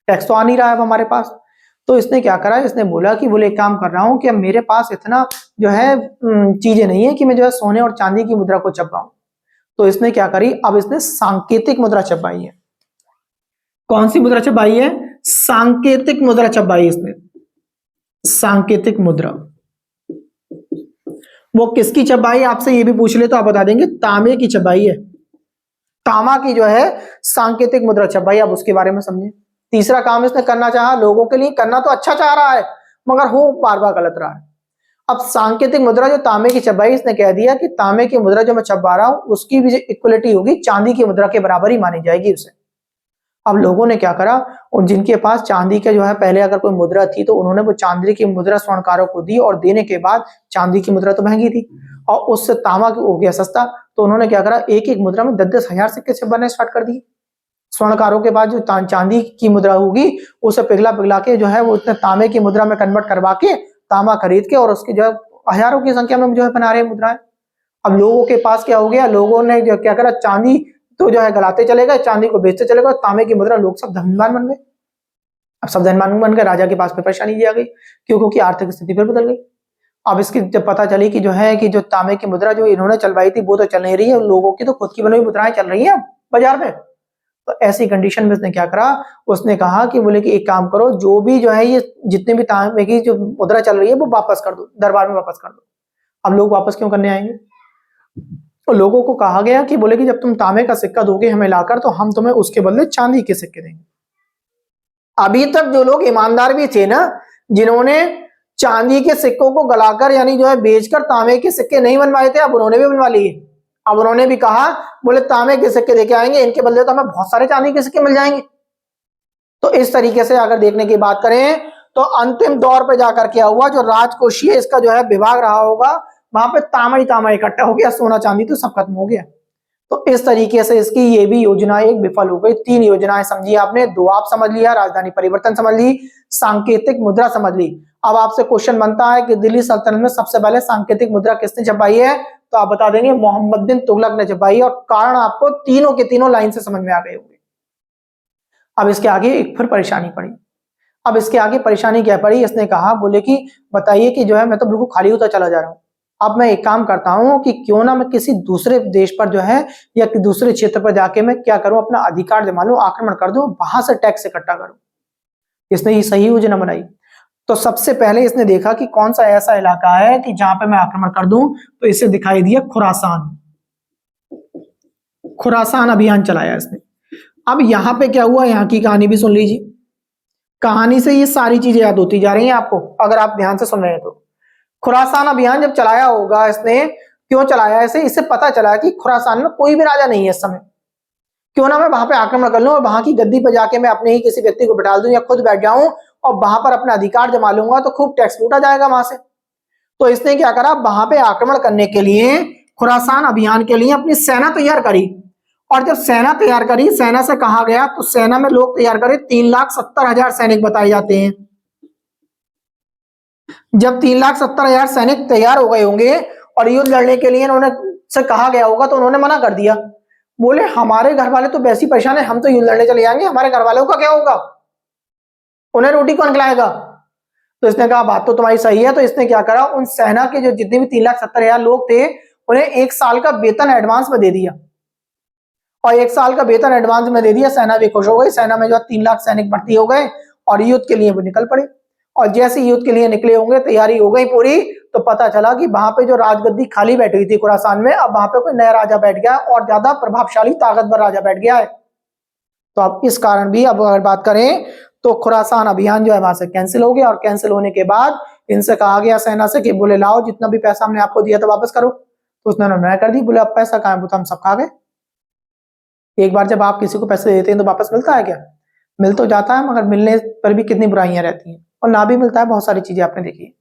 टैक्स तो आ नहीं रहा है हमारे पास। तो इसने क्या करा, इसने बोला कि बोले एक काम कर रहा हूं कि अब मेरे पास इतना जो है चीजें नहीं है कि मैं जो है सोने और चांदी की मुद्रा को छपाऊं। तो इसने क्या करी, अब इसने सांकेतिक मुद्रा छपाई है। कौन सी मुद्रा छपाई है, सांकेतिक मुद्रा छपाई इसने, सांकेतिक मुद्रा। वो किसकी छपाई, आपसे ये भी पूछ ले तो आप बता देंगे, तांबे की छपाई है, तांबा की जो है सांकेतिक मुद्रा छपाई। अब उसके बारे में समझे। तीसरा काम इसने करना चाहा, लोगों के लिए करना तो अच्छा चाह रहा है मगर हो बार बार गलत रहा है। अब सांकेतिक मुद्रा जो तांबे की छपाई, इसने कह दिया कि तांबे की मुद्रा जो मैं छपा रहा हूं उसकी भी इक्वलिटी होगी, चांदी की मुद्रा के बराबर ही मानी जाएगी उसे। अब लोगों ने क्या करा, और जिनके पास चांदी के जो है पहले अगर कोई मुद्रा थी तो उन्होंने वो चांदी की मुद्रा स्वर्णकारों को दी, और देने के बाद चांदी की मुद्रा तो महंगी थी और उससे तांबा हो गया सस्ता, तो उन्होंने क्या करा, एक एक मुद्रा में 10-10 हजार सिक्के छपवाने स्टार्ट कर दिए। स्वर्णकारों के बाद जो चांदी की मुद्रा होगी उसे पिघला पिघला के जो है वो इतने तांबे की मुद्रा में कन्वर्ट करवा के, तांबा खरीद के, और उसकी जो है हजारों की संख्या में जो है बना रहे मुद्राएं। अब लोगों के पास क्या हो गया, लोगों ने जो क्या करा, चांदी तो जो है गलाते चले गए, चांदी को बेचते चले गए, तांबे की मुद्रा, लोग सब धनवान बन गए। अब सब धनवान बन गए, राजा के पास में परेशानी आ गई, क्यों, क्योंकि आर्थिक स्थिति फिर बदल गई। अब इसकी जब पता चली कि जो है कि जो तांबे की मुद्रा जो इन्होंने चलवाई थी वो तो चल नहीं रही है, लोगों की तो खुद की बनी हुई मुद्राएं चल रही है बाजार में। तो ऐसी कंडीशन में उसने क्या करा, उसने कहा कि बोले कि एक काम करो, जो भी जो है ये जितने भी तांबे की जो मुद्रा चल रही है वो वापस कर दो, दरबार में वापस कर दो। अब लोग वापस क्यों करने आएंगे, तो लोगों को कहा गया कि बोले कि जब तुम तांबे का सिक्का दोगे हमें लाकर तो हम तुम्हें उसके बदले चांदी के सिक्के देंगे। अभी तक जो लोग ईमानदार भी थे ना, जिन्होंने चांदी के सिक्कों को गलाकर यानी जो है बेचकर तांबे के सिक्के नहीं बनवाए थे, अब उन्होंने भी बनवा लिए। अब उन्होंने भी कहा, बोले तांबे के सिक्के देके आएंगे, इनके बदले तो हमें बहुत सारे चांदी के सिक्के मिल जाएंगे। तो इस तरीके से अगर देखने की बात करें तो अंतिम दौर पे जाकर क्या हुआ, जो राजकोषीय इसका जो है विभाग रहा होगा, वहां पे तांबा ही तांबा इकट्ठा हो गया, सोना चांदी तो सब खत्म हो गया। तो इस तरीके से इसकी ये भी योजना एक विफल हो गई। 3 योजनाएं समझी आपने, 2 आप समझ लिया, राजधानी परिवर्तन समझ ली, सांकेतिक मुद्रा समझ ली। अब आपसे क्वेश्चन बनता है कि दिल्ली सल्तनत में सबसे पहले सांकेतिक मुद्रा किसने छपाई है, तो आप बता देंगे मोहम्मद बिन तुगलक ने छपाई, और कारण आपको तीनों के तीनों लाइन से समझ में आ गए होंगे। अब इसके आगे एक फिर परेशानी पड़ी। अब इसके आगे परेशानी क्या पड़ी, इसने कहा, बोले कि बताइए कि जो है मैं तो बिल्कुल खाली होता चला जा रहा हूं, अब मैं एक काम करता हूं कि क्यों ना मैं किसी दूसरे देश पर जो है या दूसरे क्षेत्र पर जाके मैं क्या करूं, अपना अधिकार जमा लूं, आक्रमण कर दूं, वहां से टैक्स इकट्ठा करूं। इसने ये सही योजना बनाई। तो सबसे पहले इसने देखा कि कौन सा ऐसा इलाका है कि जहां पे मैं आक्रमण कर दूं, तो इसे दिखाई दिया खुरासान। खुरासान अभियान चलाया इसने। अब यहां पे क्या हुआ, यहां की कहानी भी सुन लीजिए। कहानी से ये सारी चीजें याद होती जा रही हैं आपको, अगर आप ध्यान से सुन रहे हैं तो। खुरासान अभियान जब चलाया होगा इसने, क्यों चलाया इसे, इससे पता चला कि खुरासान में कोई भी राजा नहीं है इस समय, क्यों ना मैं वहां पे आक्रमण कर लूं और वहां की गद्दी पर जाके मैं अपने ही किसी व्यक्ति को बिठा दूं या खुद बैठ जाऊं और वहां पर अपना अधिकार जमा लूंगा, तो खूब टैक्स लूटा जाएगा वहां से। तो इसने क्या करा, वहां पे आक्रमण करने के लिए, खुरासान अभियान के लिए अपनी सेना तैयार करी। और जब सेना तैयार करी, सेना से कहा गया, तो सेना में लोग तैयार करे 3,70,000 सैनिक बताए जाते हैं। जब 3,70,000 सैनिक तैयार हो गए होंगे और युद्ध लड़ने के लिए इन्होंने से कहा गया होगा, तो उन्होंने मना कर दिया। बोले हमारे घर वाले तो वैसे ही परेशान है, हम तो युद्ध लड़ने चले जाएंगे, हमारे घर वालों का क्या होगा, उन्हें रोटी कौन खिलाएगा। तो इसने कहा बात तो तुम्हारी सही है। तो इसने क्या करा, उन सेना के जो जितने भी 3,70,000 लोग थे, उन्हें 1 साल का वेतन एडवांस में दे दिया। और 1 साल का वेतन एडवांस में दे दिया, सेना भी खुश हो गई। सेना में जो 3 लाख सैनिक भर्ती हो गए और युद्ध के लिए वो निकल पड़े। और जैसे युद्ध के लिए निकले होंगे, तैयारी हो गई पूरी, तो पता चला कि वहां पे जो राजगद्दी खाली बैठी हुई थी खुरासान में, अब वहां पे कोई नया राजा बैठ गया और ज्यादा प्रभावशाली ताकतवर राजा बैठ गया है। तो अब इस कारण भी, अब अगर बात करें तो खुरासान अभियान जो है वहां से कैंसिल हो गया। और कैंसिल होने के बाद इनसे कहा गया सेना से कि बोले लाओ जितना भी पैसा हमने आपको दिया था वापस करो। तो उसने मना कर दी, बोले अब पैसा कहां है, वो तो हम सब खा गए। एक बार जब आप किसी को पैसे देते हैं तो वापस मिलता है क्या, मिल तो जाता है, मगर मिलने पर भी कितनी बुराइयां रहती हैं, और ना भी मिलता है, बहुत सारी चीजें आपने देखी है।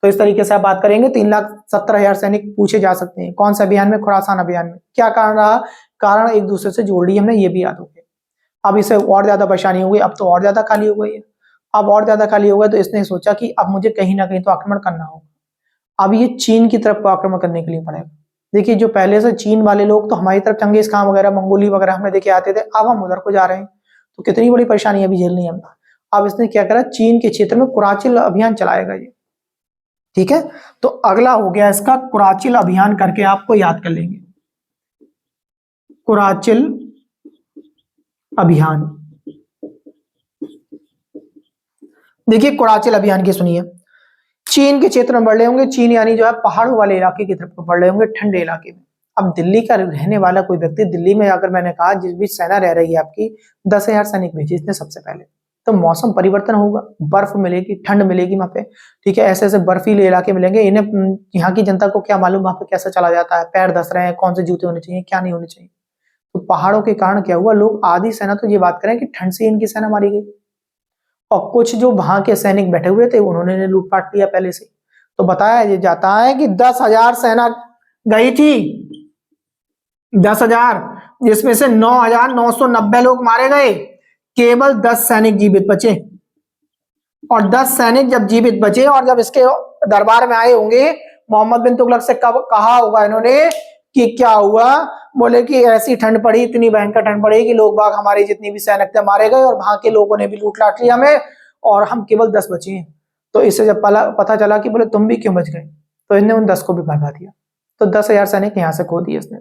तो इस तरीके से आप बात करेंगे, 3,70,000 सैनिक पूछे जा सकते हैं। कौन से अभियान में, खुरासान अभियान में। क्या कारण रहा, कारण एक दूसरे से जोड़ ली हमने, ये भी याद हो गया। अब इसे और ज्यादा परेशानी हो गई, अब तो और ज्यादा खाली हो गई है। अब और ज्यादा खाली हो गया, तो इसने सोचा कि अब मुझे कहीं ना कहीं तो आक्रमण करना होगा। अब ये चीन की तरफ आक्रमण करने के लिए पड़ेगा। देखिए जो पहले से चीन वाले लोग तो हमारी तरफ चंगेज खान वगैरह, मंगोली वगैरह हमें देखे आते थे, अब हम उधर को जा रहे हैं, तो कितनी बड़ी परेशानी अभी झेलनी है हमें। अब इसने क्या करा, चीन के क्षेत्र में कुराचिल अभियान चलाएगा ये। ठीक है, तो अगला हो गया इसका कुराचिल अभियान, करके आपको याद कर लेंगे। कुराचिल अभियान, देखिए कुराचिल अभियान की सुनिए। चीन के क्षेत्र में बढ़ रहे होंगे, चीन यानी जो है पहाड़ों वाले इलाके की तरफ बढ़ रहे होंगे, ठंडे इलाके में। अब दिल्ली का रहने वाला कोई व्यक्ति, दिल्ली में अगर मैंने कहा जिस भी सेना रह रही है आपकी, 10,000 सैनिक भेजे इसने सबसे पहले। तो मौसम परिवर्तन होगा, बर्फ मिलेगी, ठंड मिलेगी वहां पे। ठीक है, ऐसे ऐसे बर्फीले इलाके मिलेंगे। इन्हें, यहाँ की जनता को क्या मालूम वहां पे कैसे चला जाता है, पैर धस रहे हैं, कौन से जूते होने चाहिए, क्या नहीं होने चाहिए। तो पहाड़ों के कारण क्या हुआ, लोग आधी सेना, तो ये बात करें कि ठंड से इनकी सेना मारी गई। और कुछ जो वहां के सैनिक बैठे हुए थे, उन्होंने लूटपाट किया पहले से। तो बताया जाता है कि 10,000 सेना गई थी, 10,000, जिसमें से 9,990 लोग मारे गए, केवल 10 सैनिक जीवित बचे। और 10 सैनिक जब जीवित बचे और जब इसके दरबार में आए होंगे, मोहम्मद बिन तुगलक से कहा होगा इन्होंने कि क्या हुआ, बोले कि ऐसी ठंड पड़ी, इतनी भयंकर ठंड पड़ी कि लोग बाग हमारे जितनी भी सैनिक थे मारे गए और वहां के लोगों ने भी लूट लाट लिया हमें, और हम केवल 10 बचे हैं। तो इससे जब पता चला कि बोले तुम भी क्यों बच गए, तो इन्हें उन 10 को भी भगा दिया। तो 10,000 सैनिक यहाँ से खो दिए इसने।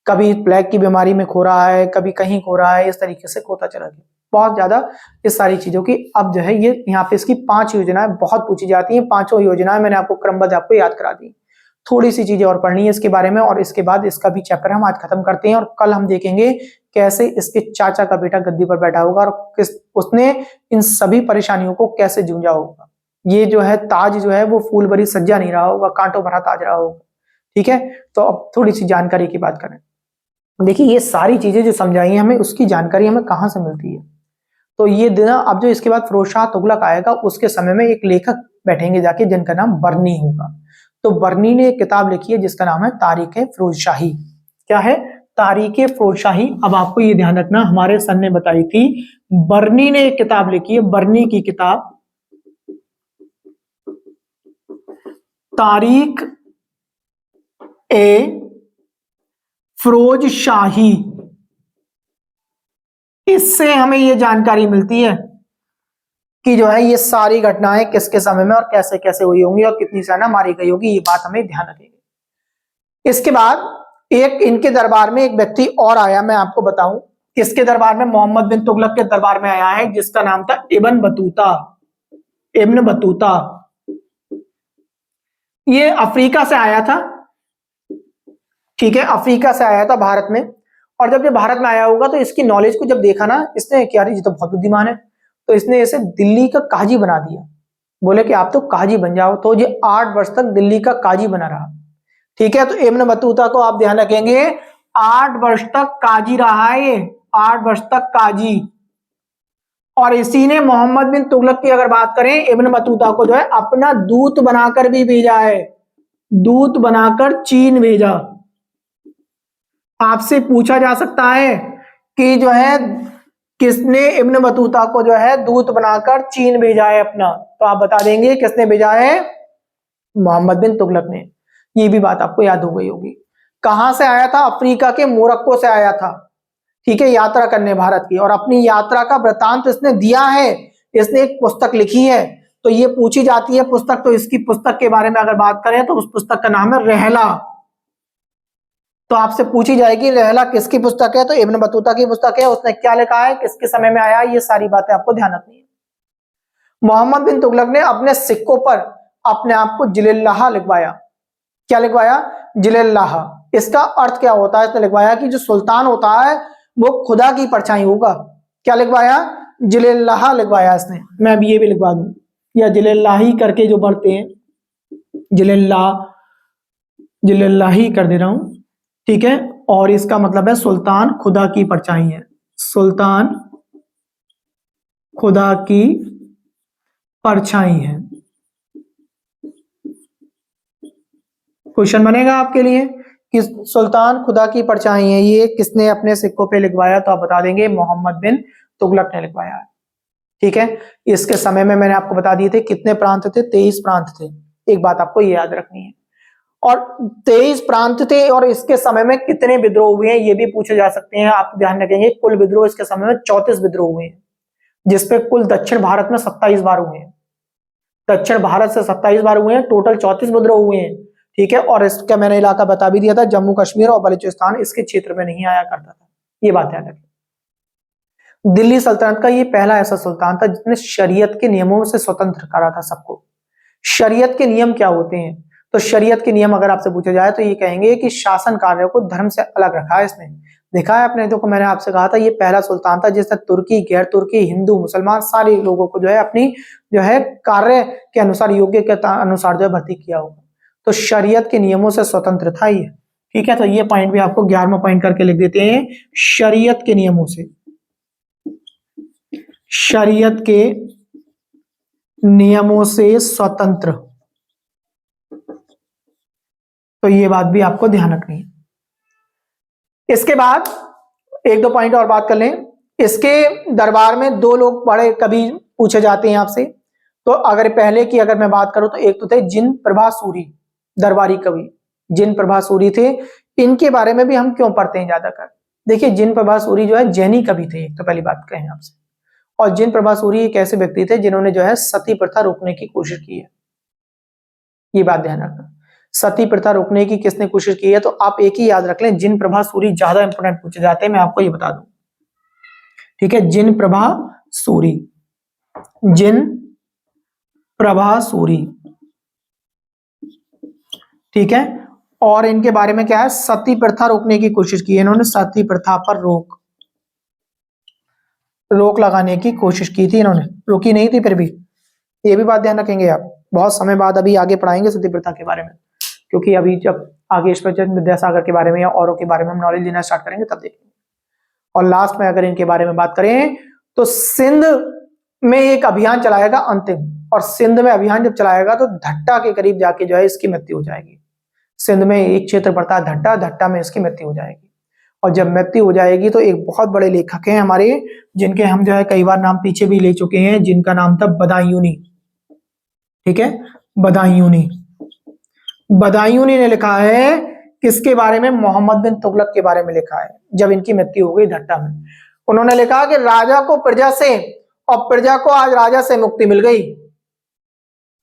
कभी प्लेग की बीमारी में खो रहा है, कभी कहीं खो रहा है, इस तरीके से खोता चला गया बहुत ज्यादा इस सारी चीजों की। अब जो है ये यहाँ पे इसकी 5 योजनाएं बहुत पूछी जाती हैं। 5 योजनाएं मैंने आपको क्रमबद्ध आपको याद करा दी। थोड़ी सी चीजें और पढ़नी है इसके बारे में, और इसके बाद इसका भी चैप्टर हम आज खत्म करते हैं। और कल हम देखेंगे कैसे इसके चाचा का बेटा गद्दी पर बैठा होगा और किस उसने इन सभी परेशानियों को कैसे जूझा होगा। ये जो है ताज जो है वो फूल भरी सज्जा नहीं रहा होगा, कांटों भरा ताज रहा होगा। ठीक है, तो अब थोड़ी सी जानकारी की बात करें। देखिए ये सारी चीजें जो समझाई हैं हमें, उसकी जानकारी हमें कहाँ से मिलती है। तो ये दिन, अब जो इसके बाद फिरोज शाह तुगलक आएगा, उसके समय में एक लेखक बैठेंगे जाके जिनका नाम बर्नी होगा। तो बर्नी ने एक किताब लिखी है जिसका नाम है तारीख फिरोज शाही। क्या है, तारीख फिरोज शाही। अब आपको ये ध्यान रखना, हमारे सन ने बताई थी, बर्नी ने एक किताब लिखी है, बर्नी की किताब तारीख ए फिरोज शाही। इससे हमें ये जानकारी मिलती है कि जो है ये सारी घटनाएं किसके समय में और कैसे कैसे हुई होंगी और कितनी सेना मारी गई होगी, ये बात हमें ध्यान रखेगी। इसके बाद एक इनके दरबार में एक व्यक्ति और आया, मैं आपको बताऊं। इसके दरबार में मोहम्मद बिन तुगलक के दरबार में आया है, जिसका नाम था इब्न बतूता। इब्न बतूता, ये अफ्रीका से आया था, ठीक है, अफ्रीका से आया था भारत में। और जब ये भारत में आया होगा तो इसकी नॉलेज को जब देखा ना इसने, क्या ये तो बहुत बुद्धिमान है, तो इसने इसे दिल्ली का काजी बना दिया। बोले कि आप तो काजी बन जाओ, तो ये 8 वर्ष तक दिल्ली का काजी बना रहा। ठीक है, तो इब्न बतूता को आप ध्यान रखेंगे, 8 वर्ष तक काजी रहा है, 8 वर्ष तक काजी। और इसी ने मोहम्मद बिन तुगलक की अगर बात करें, इब्न बतूता को जो है अपना दूत बनाकर भी भेजा है, दूत बनाकर चीन भेजा। आपसे पूछा जा सकता है कि जो है किसने इब्न बतूता को जो है दूत बनाकर चीन भेजा है अपना, तो आप बता देंगे किसने भेजा है, मोहम्मद बिन तुगलक ने। ये भी बात आपको याद हो गई होगी। कहां से आया था, अफ्रीका के मोरक्को से आया था, ठीक है, यात्रा करने भारत की, और अपनी यात्रा का वृतांत इसने दिया है, इसने एक पुस्तक लिखी है। तो ये पूछी जाती है पुस्तक, तो इसकी पुस्तक के बारे में अगर बात करें तो उस पुस्तक का नाम है रहला। तो आपसे पूछी जाएगी रहला किसकी पुस्तक है, तो इब्न बतूता की पुस्तक है, उसने क्या लिखा है, किसके समय में आया, ये सारी बातें आपको ध्यान रखनी है। मोहम्मद बिन तुगलक ने अपने सिक्कों पर अपने आप को जिलिल्लाह लिखवाया। क्या लिखवाया, जिलिल्लाह। इसका अर्थ क्या होता है, इसने लिखवाया कि जो सुल्तान होता है वो खुदा की परछाई होगा। क्या लिखवाया, जिलिल्लाह लिखवाया इसने। मैं अभी ये भी लिखवा दूं, या जिलिल्लाही करके जो पढ़ते हैं, जिलिल्लाह, जिलिल्लाही कर दे रहा हूं, ठीक है। और इसका मतलब है सुल्तान खुदा की परछाई है, सुल्तान खुदा की परछाई है। क्वेश्चन बनेगा आपके लिए कि सुल्तान खुदा की परछाई है, ये किसने अपने सिक्कों पे लिखवाया, तो आप बता देंगे मोहम्मद बिन तुगलक ने लिखवाया है। ठीक है, इसके समय में मैंने आपको बता दिए थे कितने प्रांत थे, 23 प्रांत थे। एक बात आपको ये याद रखनी है, और 23 प्रांत थे, और इसके समय में कितने विद्रोह हुए हैं ये भी पूछे जा सकते हैं। आप ध्यान रखेंगे कुल विद्रोह इसके समय में 34 विद्रोह हुए हैं, जिसपे कुल दक्षिण भारत में 27 बार हुए हैं, दक्षिण भारत से 27 बार हुए हैं, टोटल 34 विद्रोह हुए हैं। ठीक है, और इसका मैंने इलाका बता भी दिया था, जम्मू कश्मीर और बलूचिस्तान इसके क्षेत्र में नहीं आया करता था, ये बात याद रखें। दिल्ली सल्तनत का ये पहला ऐसा सुल्तान था जिसने शरीयत के नियमों से स्वतंत्र करा था सबको। शरीयत के नियम क्या होते हैं, तो शरीयत के नियम अगर आपसे पूछा जाए तो ये कहेंगे कि शासन कार्य को धर्म से अलग रखा है इसने। देखा है आपने, देखो मैंने आपसे कहा था ये पहला सुल्तान था जिसने तुर्की, गैर तुर्की, हिंदू, मुसलमान सारे लोगों को जो है अपनी जो है कार्य के अनुसार, योग्य के अनुसार जो है भर्ती किया होगा। तो शरीयत के नियमों से स्वतंत्र था ये। ठीक है, तो ये पॉइंट भी आपको 11वां पॉइंट करके लिख देते हैं, शरीयत के नियमों से, शरीयत के नियमों से स्वतंत्र। तो ये बात भी आपको ध्यान रखनी है। इसके बाद एक दो पॉइंट और बात कर लें। इसके दरबार में 2 लोग बड़े कवि पूछे जाते हैं आपसे, तो अगर पहले की अगर मैं बात करूं तो एक तो थे जिन प्रभा सूरी, दरबारी कवि जिन प्रभा सूरी थे। इनके बारे में भी हम क्यों पढ़ते हैं ज्यादातर, देखिए जिन प्रभा सूरी जो है जैनी कवि थे, एक तो पहली बात कहें आपसे। और जिन प्रभा सूरी एक ऐसे व्यक्ति थे जिन्होंने जो है सती प्रथा रोकने की कोशिश की है, ये बात ध्यान रखना। सती प्रथा रोकने की किसने कोशिश की है, तो आप एक ही याद रख लें, जिन प्रभा सूरी ज्यादा इंपोर्टेंट पूछे जाते हैं, मैं आपको ये बता दूं। ठीक है, जिन प्रभा सूरी, जिन प्रभा सूरी, ठीक है। और इनके बारे में क्या है, सती प्रथा रोकने की कोशिश की है इन्होंने, सती प्रथा पर रोक लगाने की कोशिश की थी इन्होंने, रोकी नहीं थी फिर भी, ये भी बात ध्यान रखेंगे आप। बहुत समय बाद अभी आगे पढ़ाएंगे सती प्रथा के बारे में, क्योंकि अभी जब आगे ईश्वरचंद्र विद्यासागर के बारे में या औरों के बारे में हम नॉलेज लेना स्टार्ट करेंगे तब देखेंगे। और लास्ट में अगर इनके बारे में बात करें तो सिंध में एक अभियान चलाएगा अंतिम, और सिंध में अभियान जब चलाएगा तो धट्टा के करीब जाके जो है इसकी मृत्यु हो जाएगी। सिंध में एक क्षेत्र पड़ता है धट्टा, धट्टा में इसकी मृत्यु हो जाएगी। और जब मृत्यु हो जाएगी तो एक बहुत बड़े लेखक हैं हमारे, जिनके हम जो है कई बार नाम पीछे भी ले चुके हैं, जिनका नाम था बदायूनी। ठीक है, बदायूनी, बदायूनी ने लिखा है किसके बारे में, मोहम्मद बिन तुगलक के बारे में लिखा है, जब इनकी मृत्यु हो गई धट्टा में। उन्होंने लिखा कि राजा को प्रजा से और प्रजा को आज राजा से मुक्ति मिल गई,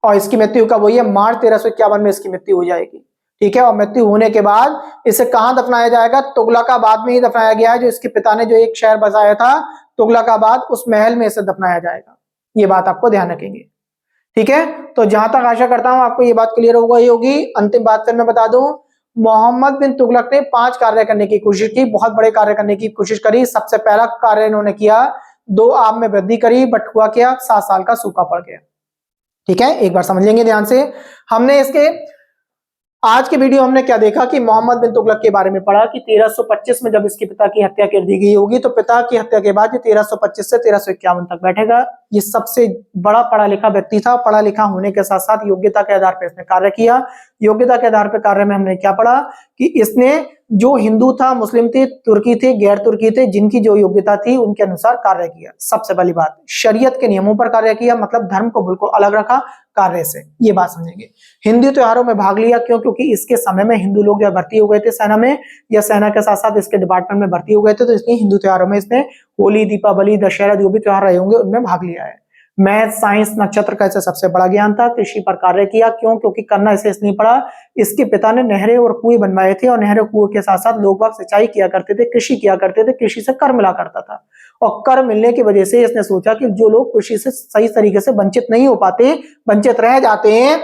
और इसकी मृत्यु कब हुई है, मार्च 1351 में इसकी मृत्यु हो जाएगी। ठीक है, और मृत्यु होने के बाद इसे कहां दफनाया जाएगा, तुगलकाबाद में ही दफनाया गया है, जो इसके पिता ने जो एक शहर बसाया था तुगलकाबाद, उस महल में इसे दफनाया जाएगा। ये बात आपको ध्यान रखेंगे। ठीक है, तो जहां तक आशा करता हूं आपको ये बात क्लियर हो गई होगी। अंतिम बात फिर मैं बता दूं, मोहम्मद बिन तुगलक ने 5 कार्य करने की कोशिश की, बहुत बड़े कार्य करने की कोशिश करी। सबसे पहला कार्य इन्होंने किया, 2 आब में वृद्धि करी, बट हुआ क्या, 7 साल का सूखा पड़ गया। ठीक है, एक बार समझ लेंगे ध्यान से। हमने इसके आज की वीडियो हमने क्या देखा कि मोहम्मद बिन तुगलक के बारे में पढ़ा कि 1325 में जब इसके पिता की हत्या कर दी गई होगी, तो पिता की हत्या के बाद ये 1325 से 1351 तक बैठेगा। ये सबसे बड़ा पढ़ा लिखा व्यक्ति था। पढ़ा लिखा होने के साथ साथ योग्यता के आधार पर इसने कार्य किया। योग्यता के आधार पर कार्य में हमने क्या पढ़ा कि इसने जो हिंदू था, मुस्लिम थे, तुर्की थे, गैर तुर्की थे, जिनकी जो योग्यता थी उनके अनुसार कार्य किया। सबसे पहली बात, शरीयत के नियमों पर कार्य किया, मतलब धर्म को बिल्कुल अलग रखा कार्य से। ये बात समझेंगे। हिंदू त्योहारों में भाग लिया, क्यों? क्योंकि इसके समय में हिंदू लोग जब भर्ती हो गए थे सेना में, या सेना के साथ साथ इसके डिपार्टमेंट में भर्ती हो गए थे, तो इसलिए हिंदू त्योहारों में इसने होली, दीपावली, दशहरा, जो भी त्योहार रहे होंगे उनमें भाग लिया है। मैथ, साइंस, नक्षत्र का इसे सबसे बड़ा ज्ञान था। कृषि पर कार्य किया, क्यों? क्योंकि करना इसे इसलिए पड़ा, इसके पिता ने नहरें और कुएं बनवाए थे, और नहरें कुएं के साथ साथ लोग बाग सिंचाई किया करते थे, कृषि किया करते थे, कृषि से कर मिला करता था। और कर मिलने की वजह से इसने सोचा कि जो लोग कृषि से सही तरीके से वंचित नहीं हो पाते, वंचित रह जाते हैं,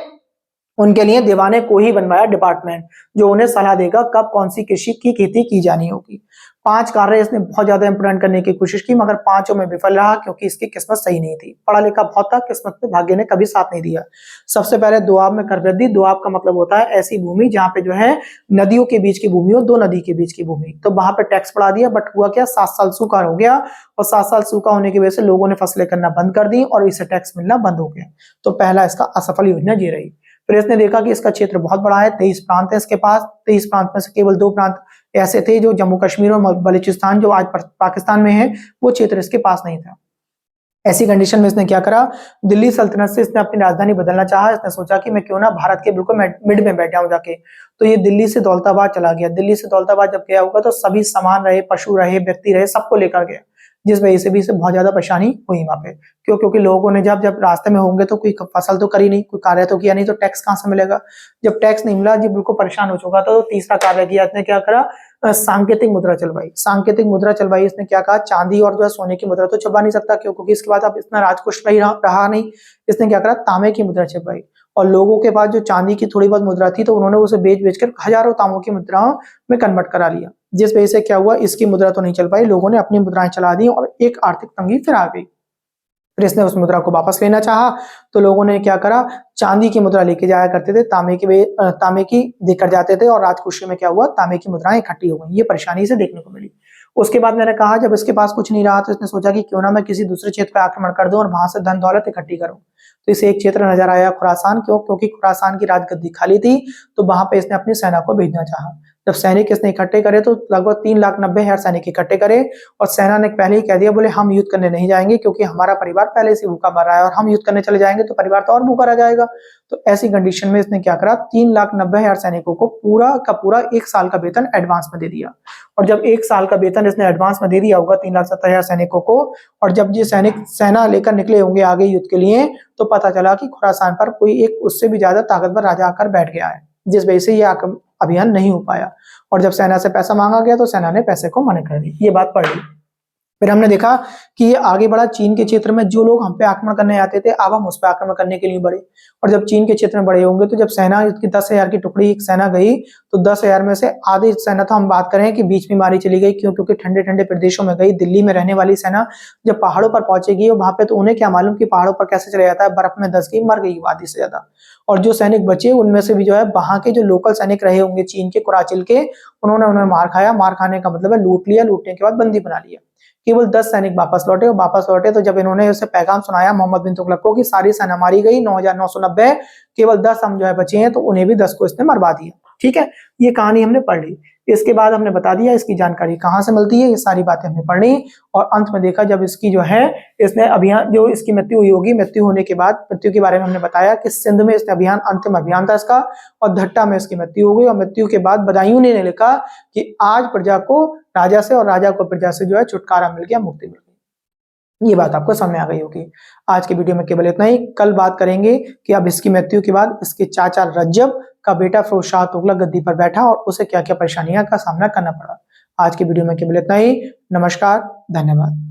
उनके लिए दीवाने को ही बनवाया डिपार्टमेंट, जो उन्हें सलाह देगा कब कौन सी कृषि की खेती की जानी होगी। 5 कार्य इसने बहुत ज्यादा इंप्लीमेंट करने की कोशिश की, मगर 5 में विफल रहा, क्योंकि इसकी किस्मत सही नहीं थी। पढ़ा लिखा बहुत था, किस्मत में भाग्य ने कभी साथ नहीं दिया। सबसे पहले दोआब में कर वृद्धि। दोआब का मतलब होता है ऐसी भूमि जहां पे जो है नदियों के बीच की भूमि हो, 2 नदी के बीच की भूमि, तो वहां पे टैक्स बढ़ा दिया। बट हुआ क्या, 7 साल सूखा हो गया, और 7 साल सूखा होने की वजह से लोगों ने फसलें करना बंद कर दी और इसे टैक्स मिलना बंद हो गया। तो पहला इसका असफल योजना ये रही। फिर इसने देखा कि इसका क्षेत्र बहुत बड़ा है, 23 प्रांत है इसके पास। 23 प्रांत में से केवल 2 प्रांत ऐसे थे जो जम्मू कश्मीर और बलूचिस्तान, जो आज पाकिस्तान में है, वो क्षेत्र इसके पास नहीं था। ऐसी कंडीशन में इसने क्या करा, दिल्ली सल्तनत से इसने अपनी राजधानी बदलना चाहा। इसने सोचा कि मैं क्यों ना भारत के बिल्कुल मिड में बैठ जाऊं जाके, तो ये दिल्ली से दौलताबाद चला गया। दिल्ली से दौलताबाद जब गया होगा तो सभी सामान रहे, पशु रहे, व्यक्ति रहे, सबको लेकर गया, जिस वजह से भी इसे बहुत ज्यादा परेशानी हुई वहां पे। क्यों? क्योंकि लोगों ने जब रास्ते में होंगे तो कोई फसल तो करी नहीं, कोई कार्य तो किया नहीं, तो टैक्स कहां से मिलेगा? जब टैक्स नहीं मिला, जी बिल्कुल परेशान हो चुका था। तो तीसरा कार्य किया इसने, क्या करा, सांकेतिक मुद्रा चलवाई। सांकेतिक मुद्रा चलवाई इसने क्या कहा, चांदी और जो है सोने की मुद्रा तो छपा नहीं सकता, क्यों? क्योंकि इसके बाद अब इतना राजकोष रहा नहीं। इसने क्या करा, तांबे की मुद्रा छपवाई, और लोगों के पास जो चांदी की थोड़ी बहुत मुद्रा थी, तो उन्होंने उसे बेच बेच कर हजारों तांबों की मुद्राओं में कन्वर्ट करा लिया, जिस वजह से क्या हुआ, इसकी मुद्रा तो नहीं चल पाई, लोगों ने अपनी मुद्राएं चला दी और एक आर्थिक तंगी फिर आ गई। फिर इसने उस मुद्रा को वापस लेना चाहा, तो लोगों ने क्या करा, चांदी की मुद्रा लेके जाया करते थे, तांबे की देकर जाते थे, और राजकोषीय में क्या हुआ, तांबे की मुद्राएं इकट्ठी हो गई। ये परेशानी इसे देखने को मिली। उसके बाद मैंने कहा, जब इसके पास कुछ नहीं रहा, तो इसने सोचा कि क्यों ना मैं किसी दूसरे क्षेत्र पर आक्रमण कर दूं और वहां से धन दौलत इकट्ठी करूं। तो इसे एक क्षेत्र नजर आया, खुरासान। क्यों? क्योंकि खुरासान की राजगद्दी खाली थी, तो वहां पे इसने अपनी सेना को भेजना चाहा। जब सैनिक इसने इकट्ठे करे, तो लगभग 3,90,000 सैनिक इकट्ठे करे, और सेना ने पहले ही कह दिया, बोले हम युद्ध करने नहीं जाएंगे, क्योंकि हमारा परिवार पहले से भूखा मर रहा है, और हम युद्ध करने चले जाएंगे तो परिवार तो और भूखा रह जाएगा। तो ऐसी कंडीशन में इसने क्या करा, 3,90,000 सैनिकों को पूरा का पूरा 1 साल का वेतन एडवांस में दे दिया। और जब 1 साल का वेतन इसने एडवांस में दे दिया होगा 3,70,000 सैनिकों को, और जब ये सैनिक सेना लेकर निकले होंगे आगे युद्ध के लिए, तो पता चला कि खुरासान पर कोई एक उससे भी ज्यादा ताकतवर राजा आकर बैठ गया है, जिस वजह से ये अभियान नहीं हो पाया। और जब सेना से पैसा मांगा गया, तो सेना ने पैसे को मना कर दी। ये बात पढ़ ली। फिर हमने देखा कि ये आगे बढ़ा चीन के क्षेत्र में। जो लोग हम पे आक्रमण करने आते थे, अब हम उस पर आक्रमण करने के लिए बढ़े। और जब चीन के क्षेत्र में बड़े होंगे, तो जब सेना की 10,000 की टुकड़ी एक सेना गई, तो 10,000 में से आधी सेना, तो हम बात करें कि बीच में मारी चली गई। क्यों? क्योंकि ठंडे ठंडे प्रदेशों में गई। दिल्ली में रहने वाली सेना जब पहाड़ों पर पहुंचेगी, वहां पे तो उन्हें क्या मालूम कि पहाड़ों पर कैसे चला जाता है, बर्फ में धंस गई, मर गई आधी से ज्यादा। और जो सैनिक बचे, उनमें से भी जो है वहां के जो लोकल सैनिक रहे होंगे चीन के, कुराचिल के, उन्होंने उन्हें मार खाया। मार खाने का मतलब है लूट लिया, लूटने के बाद बंदी बना लिया। केवल 10 सैनिक वापस लौटे, और वापस लौटे तो जब इन्होंने उसे पैगाम सुनाया मोहम्मद बिन तुगलक को कि सारी सेना मारी गई, 9,990, केवल 10 हम जो है बचे हैं, तो उन्हें भी 10 को इसने मरवा दिया। ठीक है, ये कहानी हमने पढ़ ली। इसके बाद हमने बता दिया इसकी जानकारी कहाँ से मिलती है, ये सारी बातें हमने पढ़ ली। और अंत में देखा, जब इसकी जो है, इसने अभियान, जो इसकी मृत्यु हुई होगी, मृत्यु होने के बाद मृत्यु के बारे में हमने बताया कि सिंध में इसने अभियान, अंतिम अभियान था इसका, और धट्टा में इसकी मृत्यु हो गई। और मृत्यु के बाद बदायूं ने लिखा कि आज प्रजा को राजा से, और राजा को प्रजा से जो है छुटकारा मिल गया, मुक्ति मिल गई। ये बात आपको समझ में आ गई होगी। आज की वीडियो में केवल इतना ही। कल बात करेंगे कि अब इसकी मृत्यु के बाद इसके चाचा रज्जब का बेटा फिरोज शाह तुगलक गद्दी पर बैठा, और उसे क्या क्या परेशानियां का सामना करना पड़ा। आज की वीडियो में केवल इतना ही। नमस्कार, धन्यवाद।